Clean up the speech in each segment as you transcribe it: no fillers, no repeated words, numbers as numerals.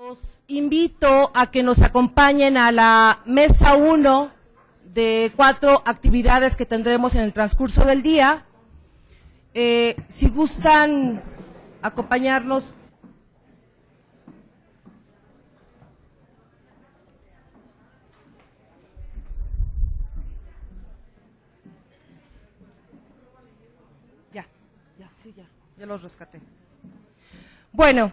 Los invito a que nos acompañen a la mesa 1 de 4 actividades que tendremos en el transcurso del día. Si gustan acompañarnos. Ya los rescaté. Bueno,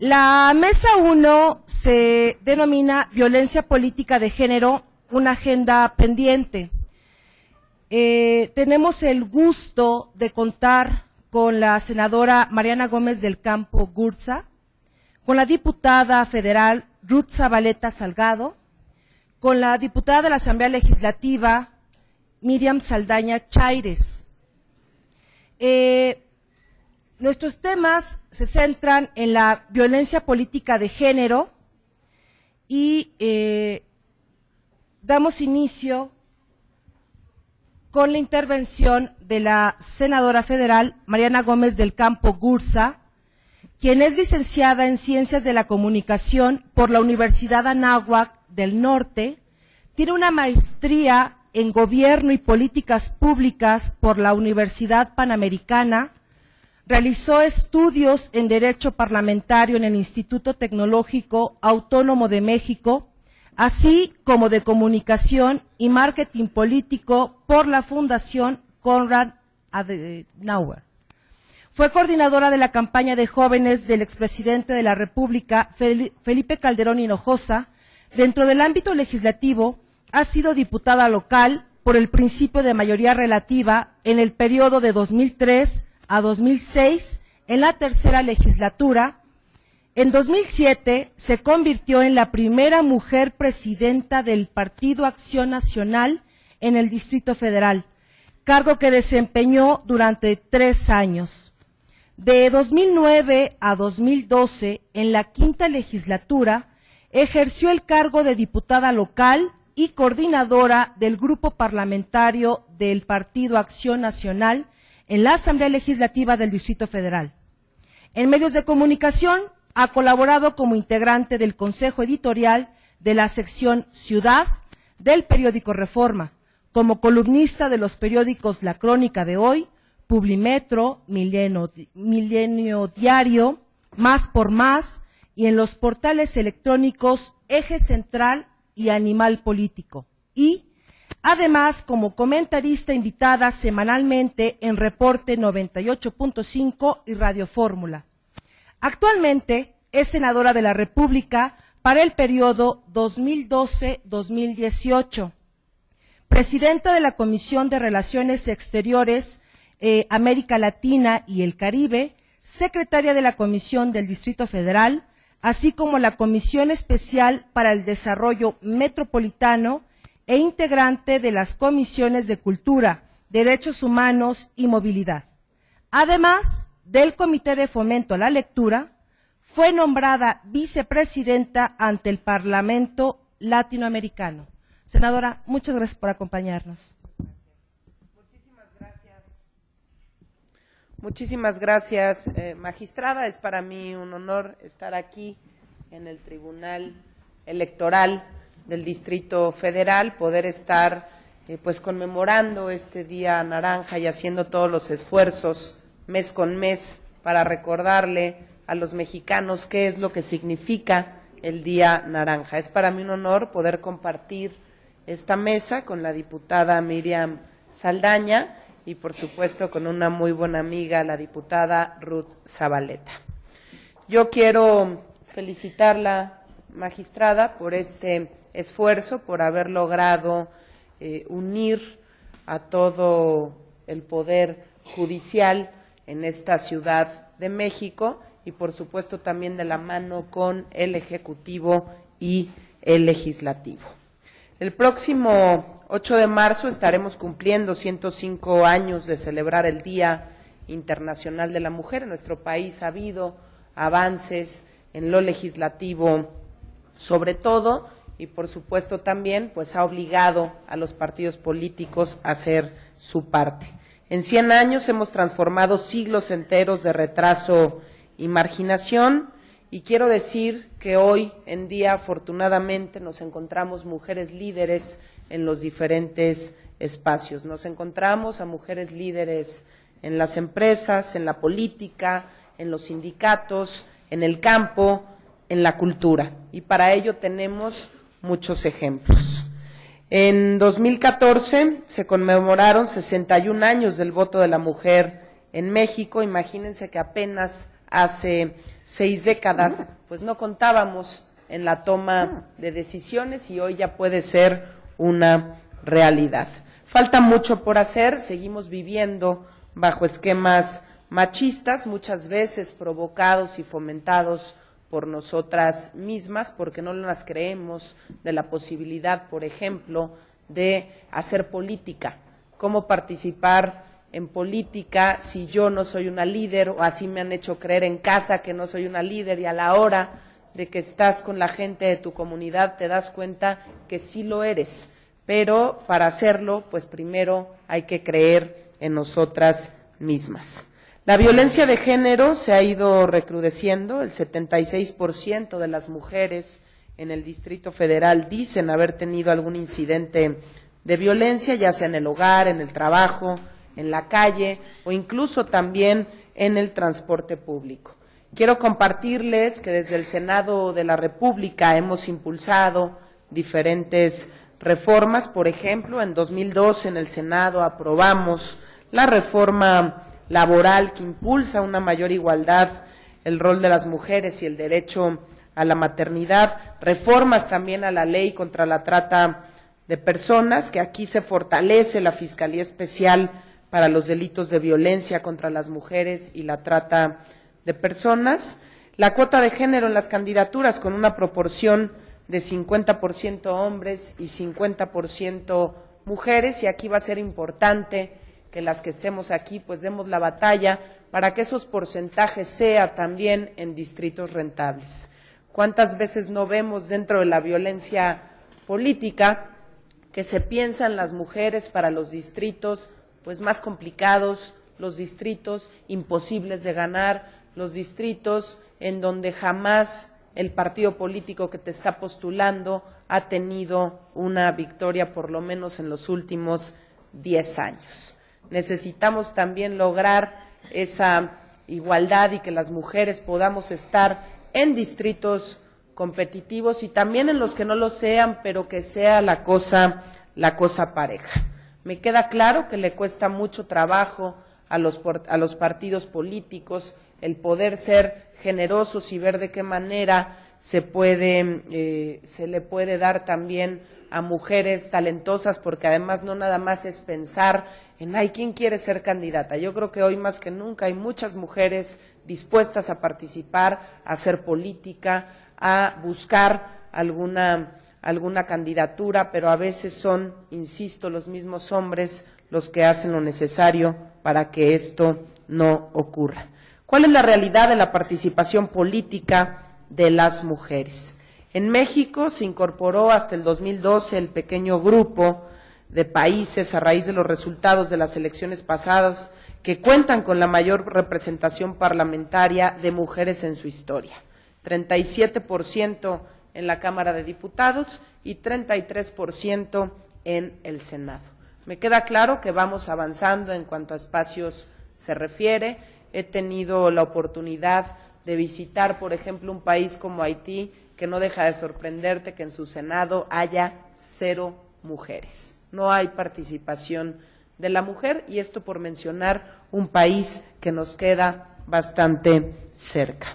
la mesa 1 se denomina Violencia Política de Género, una agenda pendiente. Tenemos el gusto de contar con la senadora Mariana Gómez del Campo Gurza, con la diputada federal Ruth Zabaleta Salgado, con la diputada de la Asamblea Legislativa Miriam Saldaña Chaires. Nuestros temas se centran en la violencia política de género y damos inicio con la intervención de la senadora federal Mariana Gómez del Campo Gurza, quien es licenciada en Ciencias de la Comunicación por la Universidad Anáhuac del Norte, tiene una maestría en Gobierno y Políticas Públicas por la Universidad Panamericana. Realizó estudios en Derecho Parlamentario en el Instituto Tecnológico Autónomo de México, así como de Comunicación y Marketing Político por la Fundación Konrad Adenauer. Fue coordinadora de la campaña de jóvenes del expresidente de la República, Felipe Calderón Hinojosa. Dentro del ámbito legislativo, ha sido diputada local por el principio de mayoría relativa en el periodo de 2003 a 2006 en la tercera legislatura. En 2007 se convirtió en la primera mujer presidenta del Partido Acción Nacional en el Distrito Federal, cargo que desempeñó durante 3 años. De 2009 a 2012, en la quinta legislatura, ejerció el cargo de diputada local y coordinadora del grupo parlamentario del Partido Acción Nacional en la Asamblea Legislativa del Distrito Federal. En medios de comunicación ha colaborado como integrante del Consejo Editorial de la sección Ciudad del periódico Reforma, como columnista de los periódicos La Crónica de Hoy, Publimetro, Milenio Diario, Más por Más, y en los portales electrónicos Eje Central y Animal Político, y además como comentarista invitada semanalmente en Reporte 98.5 y Radio Fórmula. Actualmente es senadora de la República para el periodo 2012-2018, presidenta de la Comisión de Relaciones Exteriores, América Latina y el Caribe, secretaria de la Comisión del Distrito Federal, así como la Comisión Especial para el Desarrollo Metropolitano e integrante de las Comisiones de Cultura, Derechos Humanos y Movilidad. Además del Comité de Fomento a la Lectura, fue nombrada vicepresidenta ante el Parlamento Latinoamericano. Senadora, muchas gracias por acompañarnos. Muchísimas gracias, magistrada. Es para mí un honor estar aquí en el Tribunal Electoral del Distrito Federal, poder estar pues conmemorando este Día Naranja y haciendo todos los esfuerzos mes con mes para recordarle a los mexicanos qué es lo que significa el Día Naranja. Es para mí un honor poder compartir esta mesa con la diputada Miriam Saldaña y por supuesto con una muy buena amiga, la diputada Ruth Zabaleta. Yo quiero felicitarla, magistrada, por este esfuerzo, por haber logrado unir a todo el poder judicial en esta Ciudad de México y por supuesto también de la mano con el Ejecutivo y el Legislativo. El próximo 8 de marzo estaremos cumpliendo 105 años de celebrar el Día Internacional de la Mujer. En nuestro país ha habido avances en lo legislativo sobre todo, y por supuesto también pues ha obligado a los partidos políticos a hacer su parte. En 100 años hemos transformado siglos enteros de retraso y marginación y quiero decir que hoy en día, afortunadamente, nos encontramos mujeres líderes en los diferentes espacios. Nos encontramos a mujeres líderes en las empresas, en la política, en los sindicatos, en el campo, en la cultura, y para ello tenemos muchos ejemplos. En 2014 se conmemoraron 61 años del voto de la mujer en México. Imagínense que apenas hace 6 décadas pues no contábamos en la toma de decisiones y hoy ya puede ser una realidad. Falta mucho por hacer, seguimos viviendo bajo esquemas machistas, muchas veces provocados y fomentados por nosotras mismas, porque no las creemos de la posibilidad, por ejemplo, de hacer política. ¿Cómo participar en política si yo no soy una líder, o así me han hecho creer en casa que no soy una líder, y a la hora de que estás con la gente de tu comunidad te das cuenta que sí lo eres? Pero para hacerlo, pues primero hay que creer en nosotras mismas. La violencia de género se ha ido recrudeciendo. El 76% de las mujeres en el Distrito Federal dicen haber tenido algún incidente de violencia, ya sea en el hogar, en el trabajo, en la calle o incluso también en el transporte público. Quiero compartirles que desde el Senado de la República hemos impulsado diferentes reformas. Por ejemplo, en 2012 en el Senado aprobamos la reforma laboral que impulsa una mayor igualdad, el rol de las mujeres y el derecho a la maternidad, reformas también a la ley contra la trata de personas, que aquí se fortalece la Fiscalía Especial para los delitos de violencia contra las mujeres y la trata de personas, la cuota de género en las candidaturas con una proporción de 50% hombres y 50% mujeres, y aquí va a ser importante que las que estemos aquí pues demos la batalla para que esos porcentajes sea también en distritos rentables. ¿Cuántas veces no vemos dentro de la violencia política que se piensan las mujeres para los distritos pues más complicados, los distritos imposibles de ganar, los distritos en donde jamás el partido político que te está postulando ha tenido una victoria, por lo menos en los últimos 10 años? Necesitamos también lograr esa igualdad y que las mujeres podamos estar en distritos competitivos y también en los que no lo sean, pero que sea la cosa pareja. Me queda claro que le cuesta mucho trabajo a los partidos políticos el poder ser generosos y ver de qué manera se le puede dar también a mujeres talentosas, porque además no nada más es pensar en ¿quién quiere ser candidata? Yo creo que hoy más que nunca hay muchas mujeres dispuestas a participar, a hacer política, a buscar alguna candidatura, pero a veces son, insisto, los mismos hombres los que hacen lo necesario para que esto no ocurra. ¿Cuál es la realidad de la participación política de las mujeres? En México se incorporó hasta el 2012 el pequeño grupo de países a raíz de los resultados de las elecciones pasadas que cuentan con la mayor representación parlamentaria de mujeres en su historia. 37% en la Cámara de Diputados y 33% en el Senado. Me queda claro que vamos avanzando en cuanto a espacios se refiere. He tenido la oportunidad de visitar, por ejemplo, un país como Haití, que no deja de sorprenderte que en su Senado haya 0 mujeres. No hay participación de la mujer, y esto por mencionar un país que nos queda bastante cerca.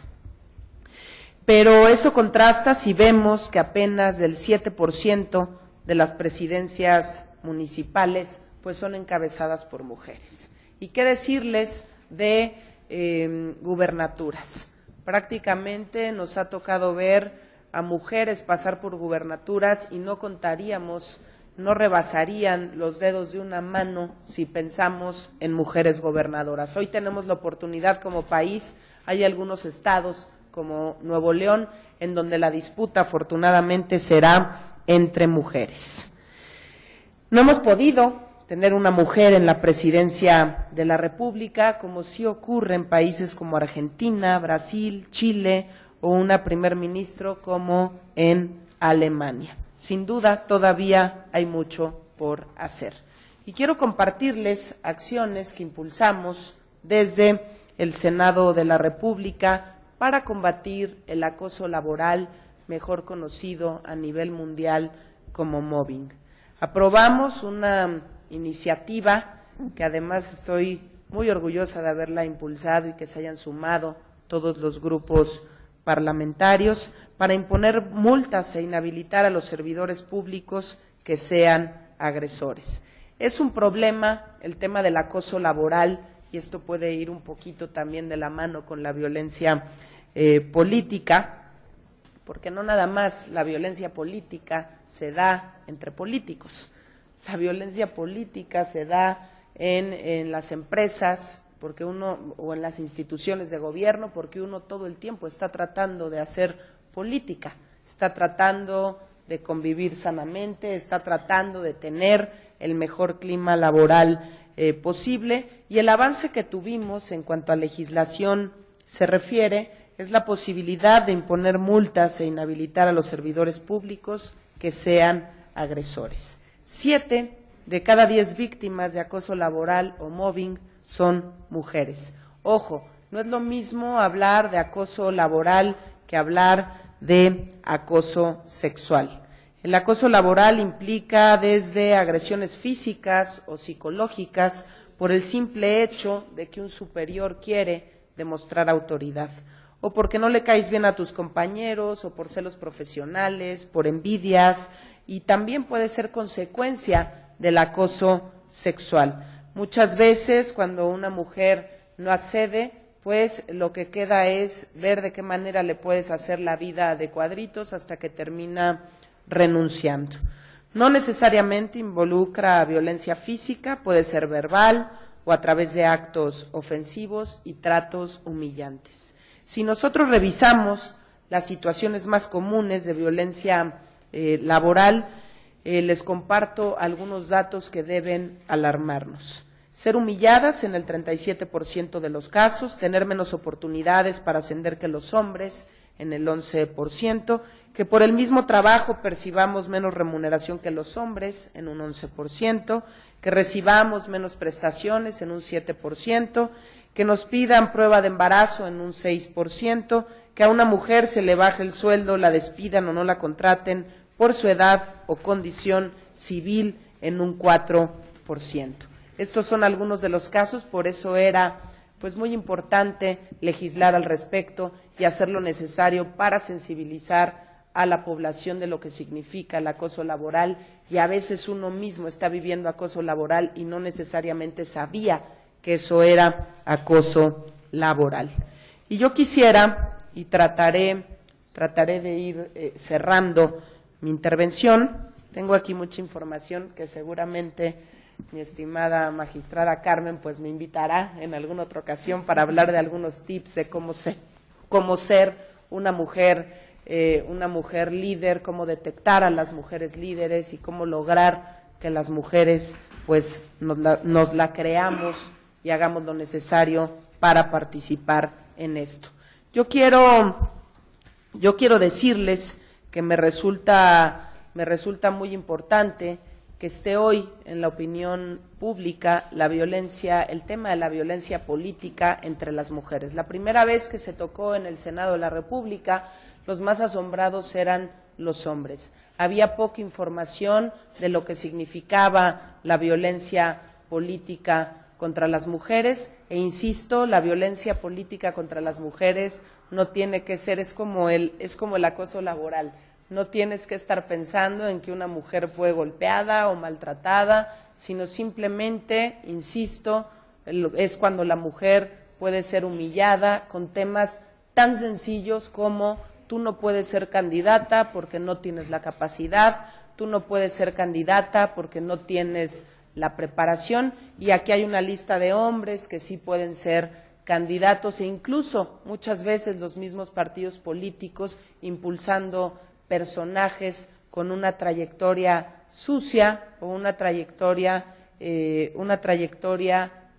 Pero eso contrasta si vemos que apenas del 7% de las presidencias municipales pues son encabezadas por mujeres. ¿Y qué decirles de gubernaturas? Prácticamente nos ha tocado ver a mujeres pasar por gubernaturas y no contaríamos, no rebasarían los dedos de una mano si pensamos en mujeres gobernadoras. Hoy tenemos la oportunidad como país, hay algunos estados como Nuevo León, en donde la disputa afortunadamente será entre mujeres. No hemos podido tener una mujer en la presidencia de la República, como sí ocurre en países como Argentina, Brasil, Chile o una primer ministro como en Alemania. Sin duda, todavía hay mucho por hacer. Y quiero compartirles acciones que impulsamos desde el Senado de la República para combatir el acoso laboral, mejor conocido a nivel mundial como mobbing. Aprobamos una iniciativa que además estoy muy orgullosa de haberla impulsado y que se hayan sumado todos los grupos parlamentarios para imponer multas e inhabilitar a los servidores públicos que sean agresores. Es un problema el tema del acoso laboral y esto puede ir un poquito también de la mano con la violencia política, porque no nada más la violencia política se da entre políticos, la violencia política se da en las empresas, porque uno, o en las instituciones de gobierno, porque uno todo el tiempo está tratando de hacer política, está tratando de convivir sanamente, está tratando de tener el mejor clima laboral posible, y el avance que tuvimos en cuanto a legislación se refiere es la posibilidad de imponer multas e inhabilitar a los servidores públicos que sean agresores. 7 de cada 10 víctimas de acoso laboral o mobbing son mujeres. Ojo, no es lo mismo hablar de acoso laboral que hablar de acoso sexual. El acoso laboral implica desde agresiones físicas o psicológicas por el simple hecho de que un superior quiere demostrar autoridad, o porque no le caes bien a tus compañeros, o por celos profesionales, por envidias, y también puede ser consecuencia del acoso sexual. Muchas veces cuando una mujer no accede, pues lo que queda es ver de qué manera le puedes hacer la vida de cuadritos hasta que termina renunciando. No necesariamente involucra violencia física, puede ser verbal o a través de actos ofensivos y tratos humillantes. Si nosotros revisamos las situaciones más comunes de violencia laboral, les comparto algunos datos que deben alarmarnos. Ser humilladas en el 37% de los casos, tener menos oportunidades para ascender que los hombres en el 11%, que por el mismo trabajo percibamos menos remuneración que los hombres en un 11%, que recibamos menos prestaciones en un 7%, que nos pidan prueba de embarazo en un 6%, que a una mujer se le baje el sueldo, la despidan o no la contraten por su edad o condición civil en un 4%. Estos son algunos de los casos, por eso era pues muy importante legislar al respecto y hacer lo necesario para sensibilizar a la población de lo que significa el acoso laboral, y a veces uno mismo está viviendo acoso laboral y no necesariamente sabía que eso era acoso laboral. Y yo quisiera, y trataré de ir cerrando mi intervención. Tengo aquí mucha información que seguramente mi estimada magistrada Carmen pues me invitará en alguna otra ocasión para hablar de algunos tips de cómo ser una mujer líder, cómo detectar a las mujeres líderes y cómo lograr que las mujeres pues nos la creamos y hagamos lo necesario para participar en esto. Yo quiero decirles que me resulta muy importante que esté hoy en la opinión pública el tema de la violencia política entre las mujeres. La primera vez que se tocó en el Senado de la República, los más asombrados eran los hombres. Había poca información de lo que significaba la violencia política contra las mujeres, e insisto, la violencia política contra las mujeres no tiene que ser, es como el acoso laboral. No tienes que estar pensando en que una mujer fue golpeada o maltratada, sino simplemente, insisto, es cuando la mujer puede ser humillada con temas tan sencillos como tú no puedes ser candidata porque no tienes la capacidad, tú no puedes ser candidata porque no tienes la preparación, y aquí hay una lista de hombres que sí pueden ser candidatos, e incluso muchas veces los mismos partidos políticos impulsando personajes con una trayectoria sucia o una trayectoria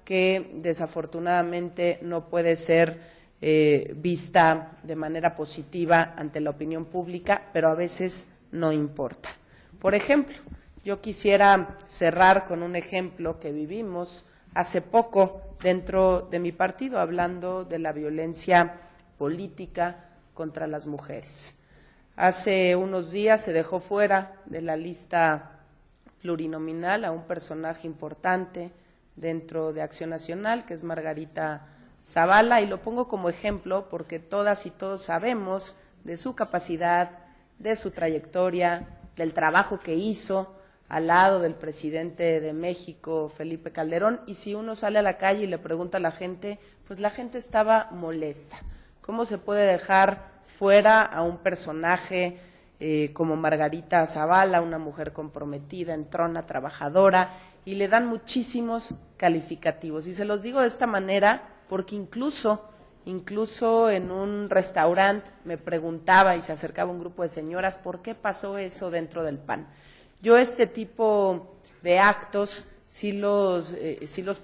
que desafortunadamente no puede ser vista de manera positiva ante la opinión pública, pero a veces no importa. Por ejemplo, yo quisiera cerrar con un ejemplo que vivimos hace poco dentro de mi partido, hablando de la violencia política contra las mujeres. Hace unos días se dejó fuera de la lista plurinominal a un personaje importante dentro de Acción Nacional, que es Margarita Zavala, y lo pongo como ejemplo porque todas y todos sabemos de su capacidad, de su trayectoria, del trabajo que hizo al lado del presidente de México, Felipe Calderón, y si uno sale a la calle y le pregunta a la gente, pues la gente estaba molesta. ¿Cómo se puede dejar fuera a un personaje como Margarita Zavala, una mujer comprometida, entrona, trabajadora, y le dan muchísimos calificativos? Y se los digo de esta manera porque incluso en un restaurante me preguntaba y se acercaba un grupo de señoras, ¿por qué pasó eso dentro del PAN? Yo este tipo de actos sí los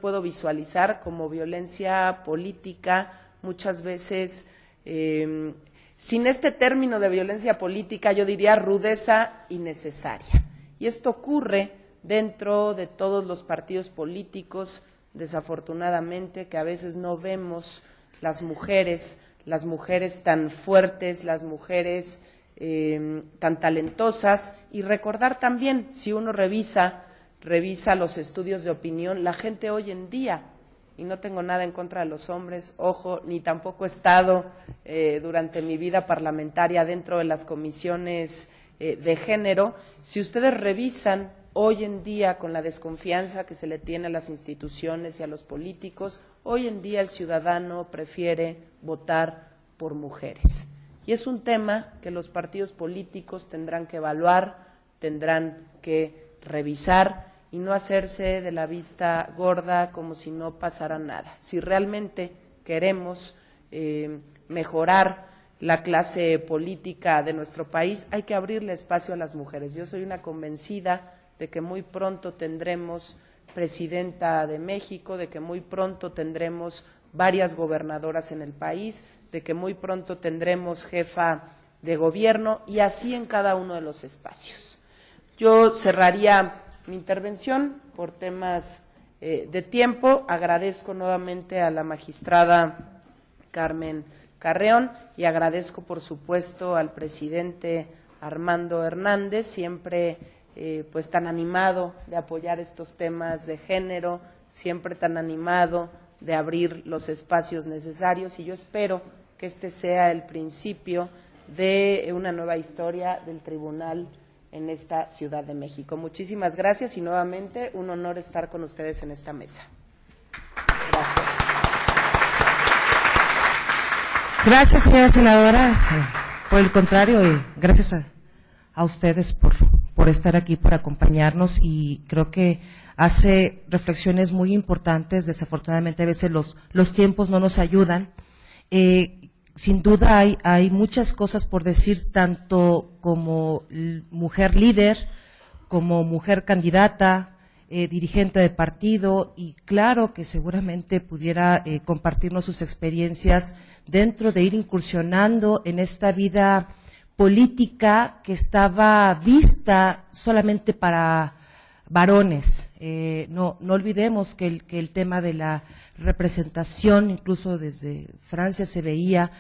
puedo visualizar como violencia política, muchas veces sin este término de violencia política, yo diría rudeza innecesaria. Y esto ocurre dentro de todos los partidos políticos, desafortunadamente, que a veces no vemos las mujeres tan fuertes, las mujeres tan talentosas, y recordar también, si uno revisa los estudios de opinión, la gente hoy en día, y no tengo nada en contra de los hombres, ojo, ni tampoco he estado durante mi vida parlamentaria dentro de las comisiones de género, si ustedes revisan hoy en día con la desconfianza que se le tiene a las instituciones y a los políticos, hoy en día el ciudadano prefiere votar por mujeres. Y es un tema que los partidos políticos tendrán que evaluar, tendrán que revisar y no hacerse de la vista gorda como si no pasara nada. Si realmente queremos mejorar la clase política de nuestro país, hay que abrirle espacio a las mujeres. Yo soy una convencida de que muy pronto tendremos presidenta de México, de que muy pronto tendremos varias gobernadoras en el país, de que muy pronto tendremos jefa de gobierno, y así en cada uno de los espacios. Yo cerraría mi intervención por temas de tiempo. Agradezco nuevamente a la magistrada Carmen Carreón y agradezco, por supuesto, al presidente Armando Hernández, siempre pues tan animado de apoyar estos temas de género, siempre tan animado de abrir los espacios necesarios, y yo espero que este sea el principio de una nueva historia del tribunal en esta Ciudad de México. Muchísimas gracias y nuevamente un honor estar con ustedes en esta mesa. Gracias. Gracias, señora senadora. Por el contrario, gracias a ustedes por estar aquí, por acompañarnos, y creo que hace reflexiones muy importantes. Desafortunadamente a veces los tiempos no nos ayudan. Sin duda hay muchas cosas por decir, tanto como mujer líder, como mujer candidata, dirigente de partido, y claro que seguramente pudiera compartirnos sus experiencias dentro de ir incursionando en esta vida política que estaba vista solamente para varones. No olvidemos que el tema de la representación, incluso desde Francia se veía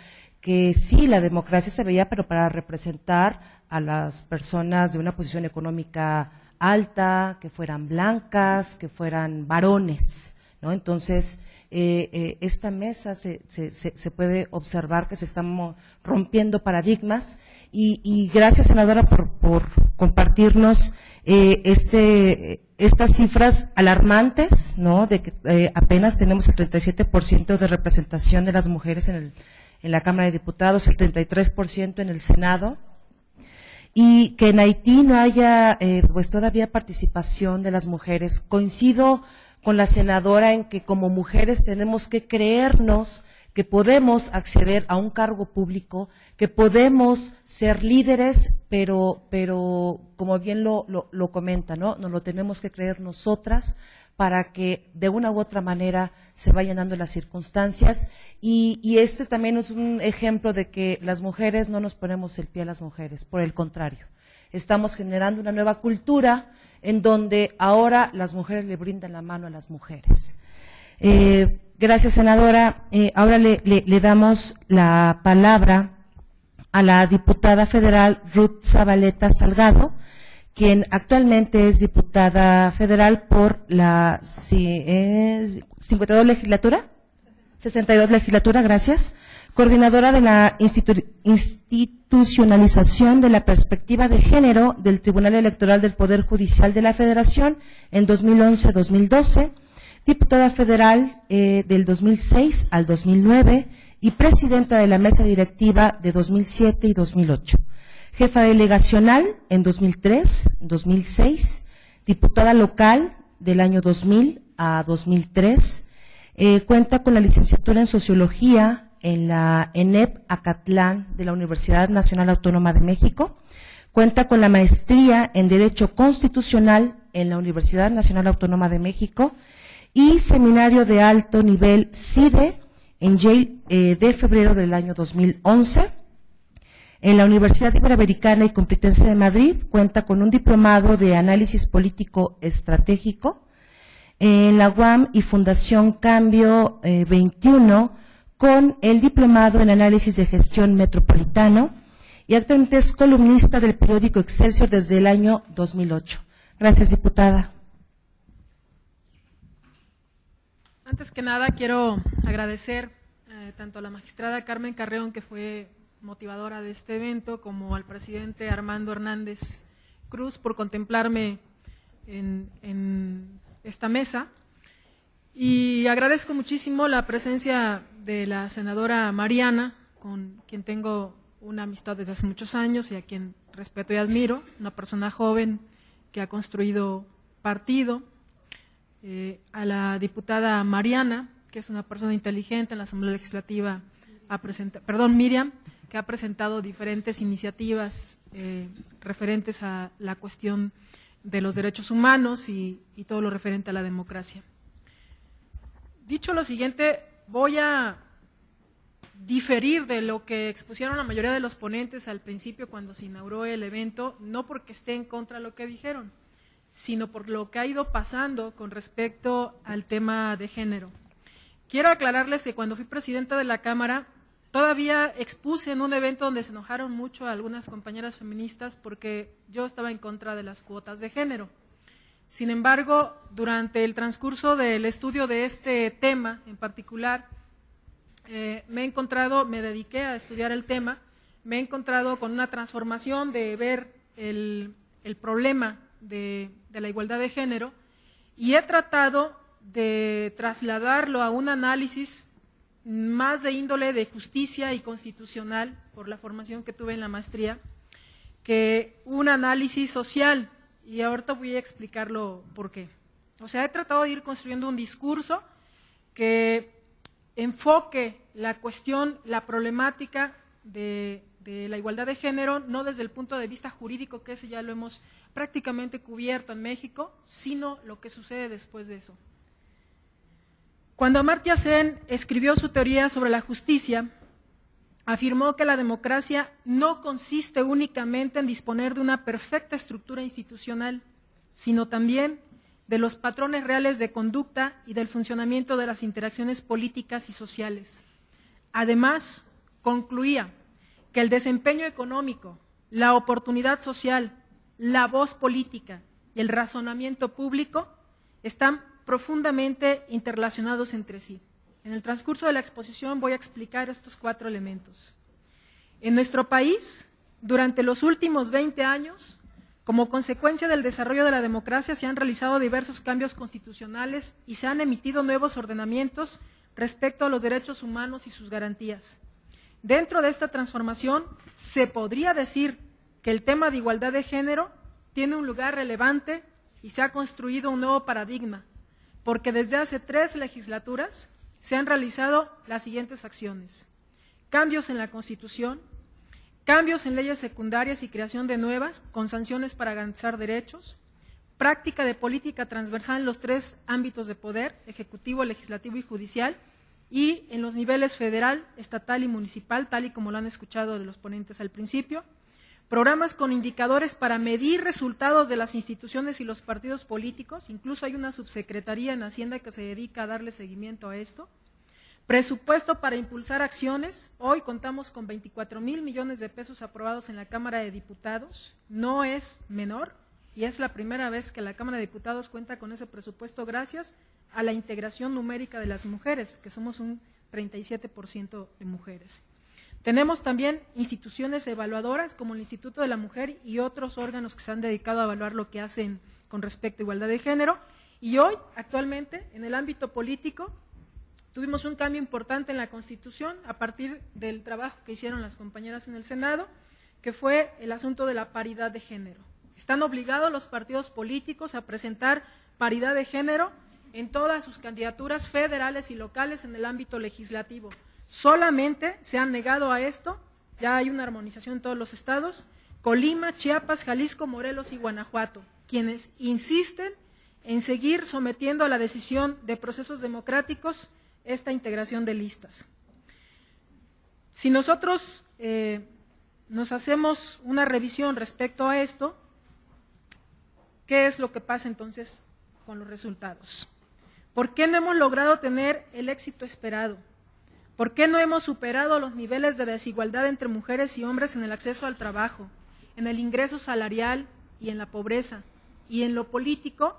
que sí, la democracia se veía, pero para representar a las personas de una posición económica alta, que fueran blancas, que fueran varones, ¿no? Entonces, esta mesa se puede observar que se están rompiendo paradigmas, y gracias, senadora, por compartirnos estas cifras alarmantes, ¿no? De que apenas tenemos el 37% de representación de las mujeres en la Cámara de Diputados, el 33% en el Senado, y que en Haití no haya pues todavía participación de las mujeres. Coincido con la senadora en que como mujeres tenemos que creernos que podemos acceder a un cargo público, que podemos ser líderes, pero como bien lo comenta, ¿no? Nos lo tenemos que creer nosotras para que de una u otra manera se vayan dando las circunstancias y este también es un ejemplo de que las mujeres no nos ponemos el pie a las mujeres, por el contrario, estamos generando una nueva cultura en donde ahora las mujeres le brindan la mano a las mujeres. Gracias, senadora. Ahora le damos la palabra a la diputada federal Ruth Zabaleta Salgado, quien actualmente es diputada federal por la 52 legislatura, 62 legislatura, gracias, coordinadora de la institucionalización de la perspectiva de género del Tribunal Electoral del Poder Judicial de la Federación en 2011-2012, diputada federal del 2006 al 2009 y presidenta de la mesa directiva de 2007 y 2008. Jefa delegacional en 2003, 2006, diputada local del año 2000 a 2003, cuenta con la licenciatura en Sociología en la ENEP Acatlán de la Universidad Nacional Autónoma de México, cuenta con la maestría en Derecho Constitucional en la Universidad Nacional Autónoma de México y seminario de alto nivel CIDE en Yale de febrero del año 2011. En la Universidad Iberoamericana y Complutense de Madrid cuenta con un diplomado de análisis político estratégico. En la UAM y Fundación Cambio 21 con el diplomado en análisis de gestión metropolitano y actualmente es columnista del periódico Excelsior desde el año 2008. Gracias, diputada. Antes que nada, quiero agradecer tanto a la magistrada Carmen Carreón, que fue motivadora de este evento, como al presidente Armando Hernández Cruz por contemplarme en esta mesa. Y agradezco muchísimo la presencia de la senadora Mariana, con quien tengo una amistad desde hace muchos años y a quien respeto y admiro, una persona joven que ha construido partido. A la diputada Mariana, que es una persona inteligente en la Asamblea Legislativa, Miriam, que ha presentado diferentes iniciativas referentes a la cuestión de los derechos humanos y todo lo referente a la democracia. Dicho lo siguiente, voy a diferir de lo que expusieron la mayoría de los ponentes al principio cuando se inauguró el evento, no porque esté en contra de lo que dijeron, sino por lo que ha ido pasando con respecto al tema de género. Quiero aclararles que cuando fui presidenta de la Cámara, todavía expuse en un evento donde se enojaron mucho a algunas compañeras feministas porque yo estaba en contra de las cuotas de género. Sin embargo, durante el transcurso del estudio de este tema en particular, me dediqué a estudiar el tema, me he encontrado con una transformación de ver el problema de la igualdad de género y he tratado de trasladarlo a un análisis más de índole de justicia y constitucional, por la formación que tuve en la maestría, que un análisis social, y ahorita voy a explicarlo por qué. O sea, he tratado de ir construyendo un discurso que enfoque la cuestión, la problemática de la igualdad de género, no desde el punto de vista jurídico, que ese ya lo hemos prácticamente cubierto en México, sino lo que sucede después de eso. Cuando Amartya Sen escribió su teoría sobre la justicia, afirmó que la democracia no consiste únicamente en disponer de una perfecta estructura institucional, sino también de los patrones reales de conducta y del funcionamiento de las interacciones políticas y sociales. Además, concluía que el desempeño económico, la oportunidad social, la voz política y el razonamiento público están profundamente interrelacionados entre sí. En el transcurso de la exposición voy a explicar estos 4 elementos. En nuestro país, durante los últimos 20 años, como consecuencia del desarrollo de la democracia, se han realizado diversos cambios constitucionales y se han emitido nuevos ordenamientos respecto a los derechos humanos y sus garantías. Dentro de esta transformación, se podría decir que el tema de igualdad de género tiene un lugar relevante y se ha construido un nuevo paradigma, porque desde hace 3 legislaturas se han realizado las siguientes acciones: cambios en la Constitución, cambios en leyes secundarias y creación de nuevas con sanciones para garantizar derechos, práctica de política transversal en los 3 ámbitos de poder, ejecutivo, legislativo y judicial, y en los niveles federal, estatal y municipal, tal y como lo han escuchado de los ponentes al principio. Programas con indicadores para medir resultados de las instituciones y los partidos políticos, incluso hay una subsecretaría en Hacienda que se dedica a darle seguimiento a esto. Presupuesto para impulsar acciones, hoy contamos con 24,000 millones de pesos aprobados en la Cámara de Diputados, no es menor, y es la primera vez que la Cámara de Diputados cuenta con ese presupuesto gracias a la integración numérica de las mujeres, que somos un 37% de mujeres. Tenemos también instituciones evaluadoras como el Instituto de la Mujer y otros órganos que se han dedicado a evaluar lo que hacen con respecto a igualdad de género. Y hoy, actualmente, en el ámbito político, tuvimos un cambio importante en la Constitución a partir del trabajo que hicieron las compañeras en el Senado, que fue el asunto de la paridad de género. Están obligados los partidos políticos a presentar paridad de género en todas sus candidaturas federales y locales en el ámbito legislativo. Solamente se han negado a esto, ya hay una armonización en todos los estados, Colima, Chiapas, Jalisco, Morelos y Guanajuato, quienes insisten en seguir sometiendo a la decisión de procesos democráticos esta integración de listas. Si nosotros nos hacemos una revisión respecto a esto, ¿qué es lo que pasa entonces con los resultados? ¿Por qué no hemos logrado tener el éxito esperado? ¿Por qué no hemos superado los niveles de desigualdad entre mujeres y hombres en el acceso al trabajo, en el ingreso salarial y en la pobreza? Y en lo político,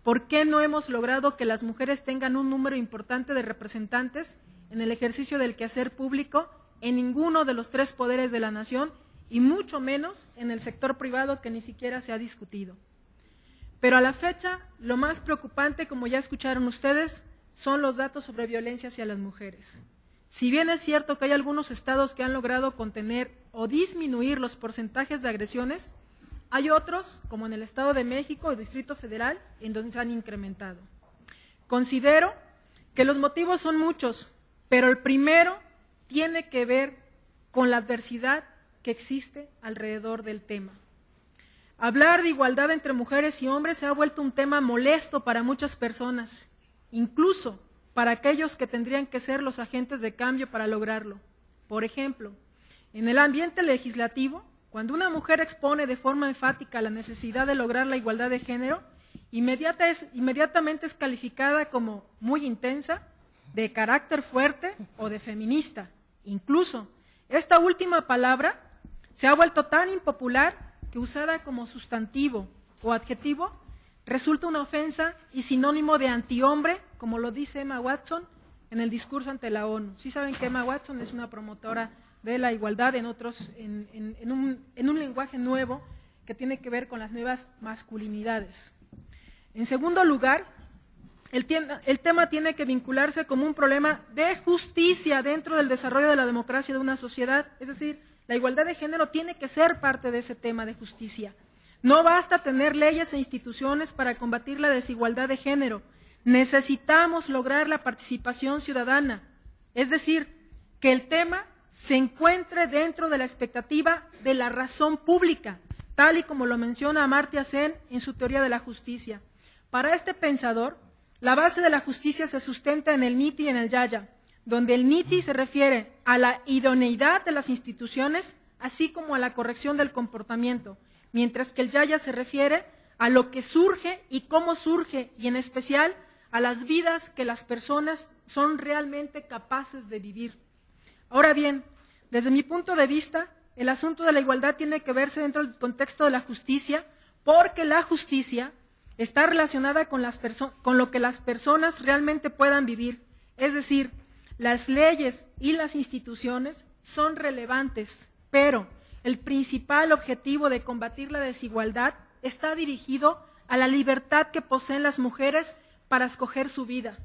¿por qué no hemos logrado que las mujeres tengan un número importante de representantes en el ejercicio del quehacer público en ninguno de los 3 poderes de la nación y mucho menos en el sector privado que ni siquiera se ha discutido? Pero a la fecha, lo más preocupante, como ya escucharon ustedes, son los datos sobre violencia hacia las mujeres. Si bien es cierto que hay algunos estados que han logrado contener o disminuir los porcentajes de agresiones, hay otros, como en el Estado de México o el Distrito Federal, en donde se han incrementado. Considero que los motivos son muchos, pero el primero tiene que ver con la adversidad que existe alrededor del tema. Hablar de igualdad entre mujeres y hombres se ha vuelto un tema molesto para muchas personas, incluso para aquellos que tendrían que ser los agentes de cambio para lograrlo. Por ejemplo, en el ambiente legislativo, cuando una mujer expone de forma enfática la necesidad de lograr la igualdad de género, inmediatamente es calificada como muy intensa, de carácter fuerte o de feminista. Incluso, esta última palabra se ha vuelto tan impopular que usada como sustantivo o adjetivo resulta una ofensa y sinónimo de antihombre, como lo dice Emma Watson en el discurso ante la ONU. Sí saben que Emma Watson es una promotora de la igualdad en un lenguaje nuevo que tiene que ver con las nuevas masculinidades. En segundo lugar, el tema tiene que vincularse como un problema de justicia dentro del desarrollo de la democracia de una sociedad, es decir, la igualdad de género tiene que ser parte de ese tema de justicia. No basta tener leyes e instituciones para combatir la desigualdad de género. Necesitamos lograr la participación ciudadana, es decir, que el tema se encuentre dentro de la expectativa de la razón pública, tal y como lo menciona Amartya Sen en su teoría de la justicia. Para este pensador, la base de la justicia se sustenta en el Niti y en el Yaya, donde el Niti se refiere a la idoneidad de las instituciones, así como a la corrección del comportamiento, mientras que el Yaya se refiere a lo que surge y cómo surge, y en especial a las vidas que las personas son realmente capaces de vivir. Ahora bien, desde mi punto de vista, el asunto de la igualdad tiene que verse dentro del contexto de la justicia, porque la justicia está relacionada con lo que las personas realmente puedan vivir, es decir, las leyes y las instituciones son relevantes, pero el principal objetivo de combatir la desigualdad está dirigido a la libertad que poseen las mujeres para escoger su vida.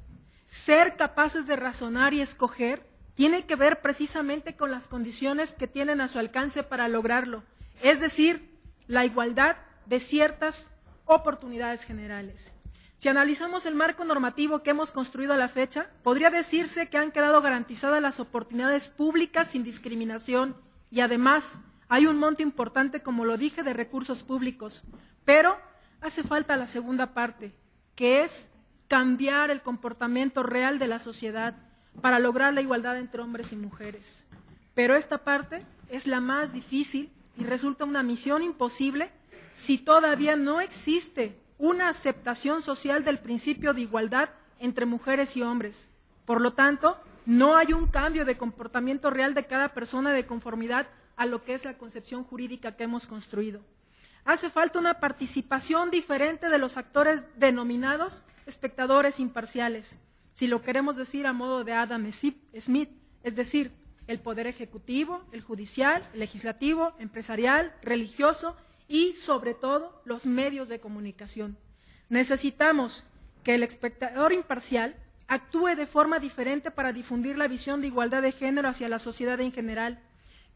Ser capaces de razonar y escoger tiene que ver precisamente con las condiciones que tienen a su alcance para lograrlo, es decir, la igualdad de ciertas oportunidades generales. Si analizamos el marco normativo que hemos construido a la fecha, podría decirse que han quedado garantizadas las oportunidades públicas sin discriminación y además hay un monto importante, como lo dije, de recursos públicos, pero hace falta la segunda parte, que es cambiar el comportamiento real de la sociedad para lograr la igualdad entre hombres y mujeres. Pero esta parte es la más difícil y resulta una misión imposible si todavía no existe una aceptación social del principio de igualdad entre mujeres y hombres. Por lo tanto, no hay un cambio de comportamiento real de cada persona de conformidad a lo que es la concepción jurídica que hemos construido. Hace falta una participación diferente de los actores denominados espectadores imparciales, si lo queremos decir a modo de Adam Smith, es decir, el poder ejecutivo, el judicial, el legislativo, empresarial, religioso y, sobre todo, los medios de comunicación. Necesitamos que el espectador imparcial actúe de forma diferente para difundir la visión de igualdad de género hacia la sociedad en general,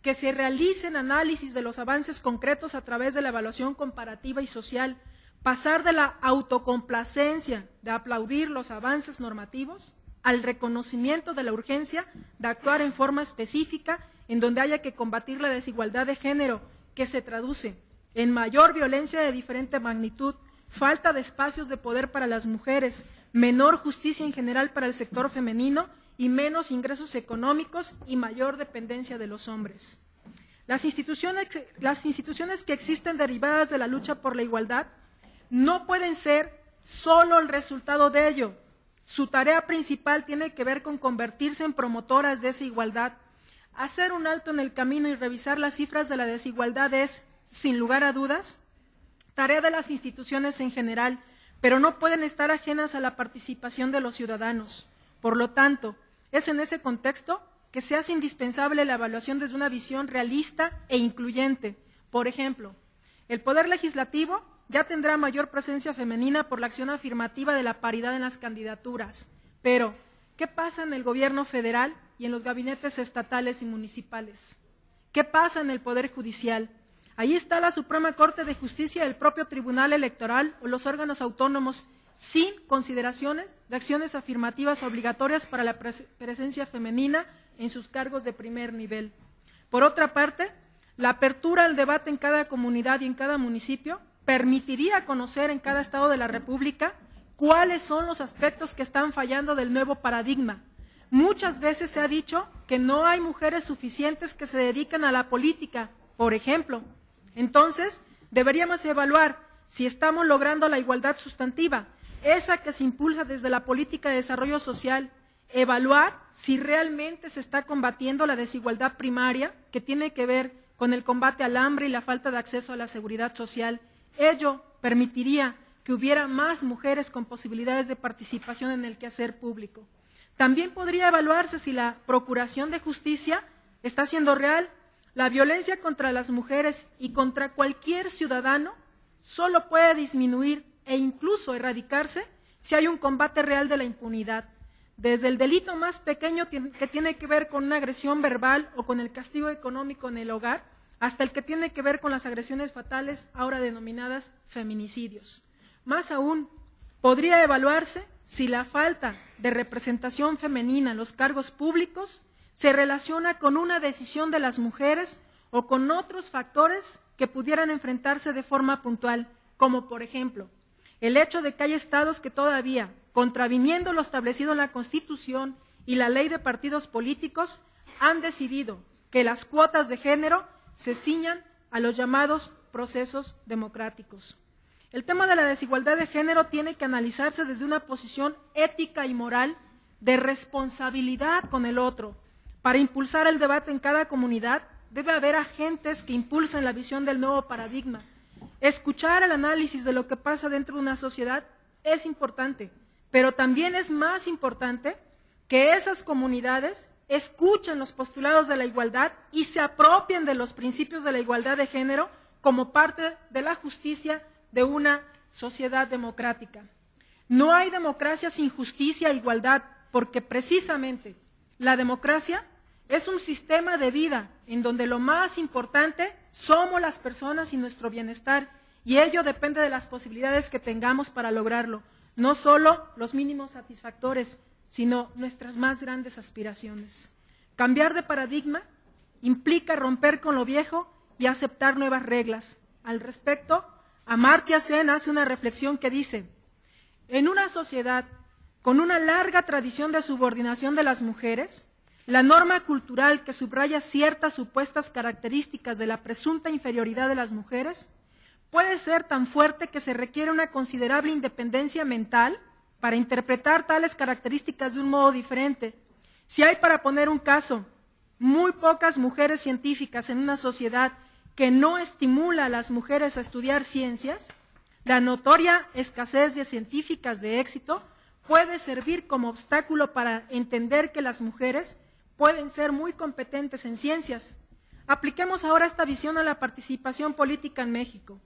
que se realicen análisis de los avances concretos a través de la evaluación comparativa y social, pasar de la autocomplacencia de aplaudir los avances normativos al reconocimiento de la urgencia de actuar en forma específica en donde haya que combatir la desigualdad de género, que se traduce en mayor violencia de diferente magnitud, falta de espacios de poder para las mujeres, menor justicia en general para el sector femenino y menos ingresos económicos y mayor dependencia de los hombres. Las instituciones que existen derivadas de la lucha por la igualdad no pueden ser solo el resultado de ello. Su tarea principal tiene que ver con convertirse en promotoras de esa igualdad. Hacer un alto en el camino y revisar las cifras de la desigualdad es, sin lugar a dudas, tarea de las instituciones en general, pero no pueden estar ajenas a la participación de los ciudadanos. Por lo tanto, es en ese contexto que se hace indispensable la evaluación desde una visión realista e incluyente. Por ejemplo, el Poder Legislativo ya tendrá mayor presencia femenina por la acción afirmativa de la paridad en las candidaturas. Pero, ¿qué pasa en el Gobierno federal y en los gabinetes estatales y municipales? ¿Qué pasa en el Poder Judicial? Ahí está la Suprema Corte de Justicia, el propio Tribunal Electoral o los órganos autónomos, sin consideraciones de acciones afirmativas obligatorias para la presencia femenina en sus cargos de primer nivel. Por otra parte, la apertura al debate en cada comunidad y en cada municipio permitiría conocer en cada estado de la República cuáles son los aspectos que están fallando del nuevo paradigma. Muchas veces se ha dicho que no hay mujeres suficientes que se dedican a la política, por ejemplo. Entonces, deberíamos evaluar si estamos logrando la igualdad sustantiva, esa que se impulsa desde la política de desarrollo social, evaluar si realmente se está combatiendo la desigualdad primaria que tiene que ver con el combate al hambre y la falta de acceso a la seguridad social. Ello permitiría que hubiera más mujeres con posibilidades de participación en el quehacer público. También podría evaluarse si la procuración de justicia está siendo real. La violencia contra las mujeres y contra cualquier ciudadano solo puede disminuir e incluso erradicarse si hay un combate real de la impunidad. Desde el delito más pequeño que tiene que ver con una agresión verbal o con el castigo económico en el hogar, hasta el que tiene que ver con las agresiones fatales, ahora denominadas feminicidios. Más aún, podría evaluarse si la falta de representación femenina en los cargos públicos se relaciona con una decisión de las mujeres o con otros factores que pudieran enfrentarse de forma puntual, como por ejemplo, el hecho de que hay estados que todavía, contraviniendo lo establecido en la Constitución y la Ley de Partidos Políticos, han decidido que las cuotas de género se ciñan a los llamados procesos democráticos. El tema de la desigualdad de género tiene que analizarse desde una posición ética y moral de responsabilidad con el otro. Para impulsar el debate en cada comunidad, debe haber agentes que impulsen la visión del nuevo paradigma. Escuchar el análisis de lo que pasa dentro de una sociedad es importante, pero también es más importante que esas comunidades escuchen los postulados de la igualdad y se apropien de los principios de la igualdad de género como parte de la justicia de una sociedad democrática. No hay democracia sin justicia e igualdad, porque precisamente la democracia es un sistema de vida en donde lo más importante somos las personas y nuestro bienestar, y ello depende de las posibilidades que tengamos para lograrlo, no solo los mínimos satisfactores, sino nuestras más grandes aspiraciones. Cambiar de paradigma implica romper con lo viejo y aceptar nuevas reglas. Al respecto, Amartya Sen hace una reflexión que dice: en una sociedad con una larga tradición de subordinación de las mujeres, la norma cultural que subraya ciertas supuestas características de la presunta inferioridad de las mujeres puede ser tan fuerte que se requiere una considerable independencia mental para interpretar tales características de un modo diferente. Si hay, para poner un caso, muy pocas mujeres científicas en una sociedad que no estimula a las mujeres a estudiar ciencias, la notoria escasez de científicas de éxito puede servir como obstáculo para entender que las mujeres pueden ser muy competentes en ciencias. Apliquemos ahora esta visión a la participación política en México.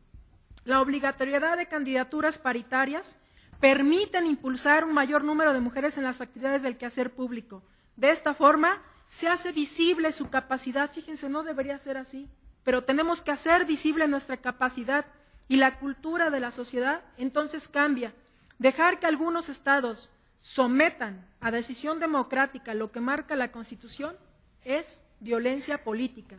La obligatoriedad de candidaturas paritarias permiten impulsar un mayor número de mujeres en las actividades del quehacer público. De esta forma, se hace visible su capacidad. Fíjense, no debería ser así, pero tenemos que hacer visible nuestra capacidad y la cultura de la sociedad entonces cambia. Dejar que algunos estados sometan a decisión democrática lo que marca la Constitución es violencia política.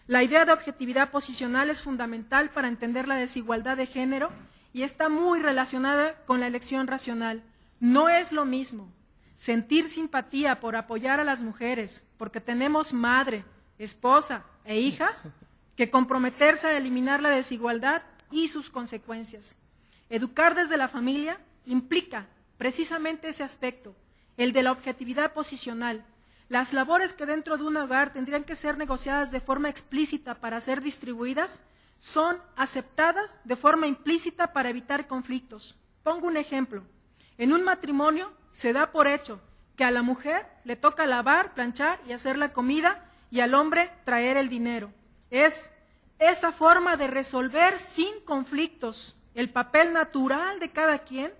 La idea de objetividad posicional es fundamental para entender la desigualdad de género y está muy relacionada con la elección racional. No es lo mismo sentir simpatía por apoyar a las mujeres porque tenemos madre, esposa e hijas que comprometerse a eliminar la desigualdad y sus consecuencias. Educar desde la familia implica precisamente ese aspecto, el de la objetividad posicional. Las labores que dentro de un hogar tendrían que ser negociadas de forma explícita para ser distribuidas son aceptadas de forma implícita para evitar conflictos. Pongo un ejemplo. En un matrimonio se da por hecho que a la mujer le toca lavar, planchar y hacer la comida y al hombre traer el dinero. Es esa forma de resolver sin conflictos el papel natural de cada quien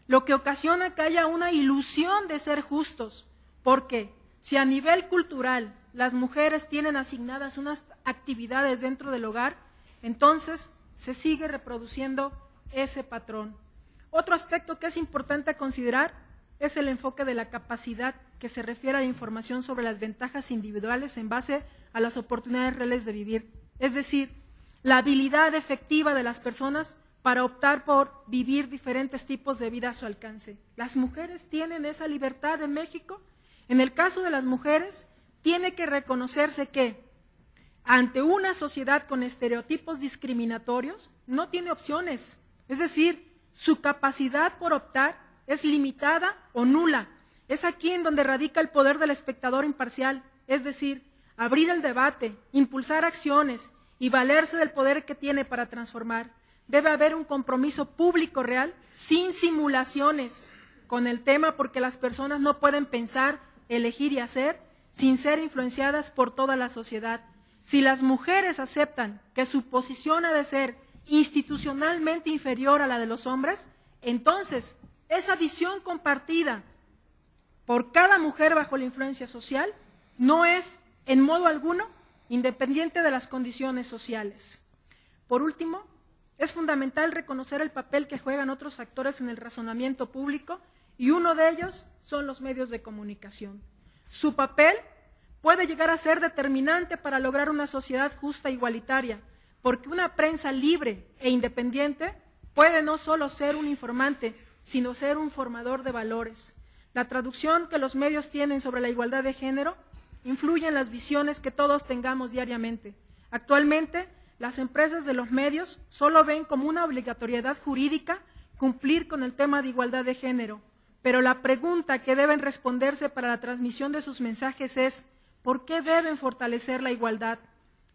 lo que ocasiona que haya una ilusión de ser justos, porque si a nivel cultural las mujeres tienen asignadas unas actividades dentro del hogar, entonces se sigue reproduciendo ese patrón. Otro aspecto que es importante considerar es el enfoque de la capacidad que se refiere a la información sobre las ventajas individuales en base a las oportunidades reales de vivir, es decir, la habilidad efectiva de las personas para optar por vivir diferentes tipos de vida a su alcance. ¿Las mujeres tienen esa libertad en México? En el caso de las mujeres, tiene que reconocerse que ante una sociedad con estereotipos discriminatorios, no tiene opciones. Es decir, su capacidad por optar es limitada o nula. Es aquí en donde radica el poder del espectador imparcial, es decir, abrir el debate, impulsar acciones y valerse del poder que tiene para transformar. Debe haber un compromiso público real, sin simulaciones, con el tema, porque las personas no pueden pensar, elegir y hacer sin ser influenciadas por toda la sociedad. Si las mujeres aceptan que su posición ha de ser institucionalmente inferior a la de los hombres, entonces esa visión compartida por cada mujer bajo la influencia social no es en modo alguno independiente de las condiciones sociales. Por último, es fundamental reconocer el papel que juegan otros actores en el razonamiento público y uno de ellos son los medios de comunicación. Su papel puede llegar a ser determinante para lograr una sociedad justa e igualitaria, porque una prensa libre e independiente puede no solo ser un informante, sino ser un formador de valores. La traducción que los medios tienen sobre la igualdad de género influye en las visiones que todos tengamos diariamente. Actualmente, las empresas de los medios solo ven como una obligatoriedad jurídica cumplir con el tema de igualdad de género, pero la pregunta que deben responderse para la transmisión de sus mensajes es ¿por qué deben fortalecer la igualdad?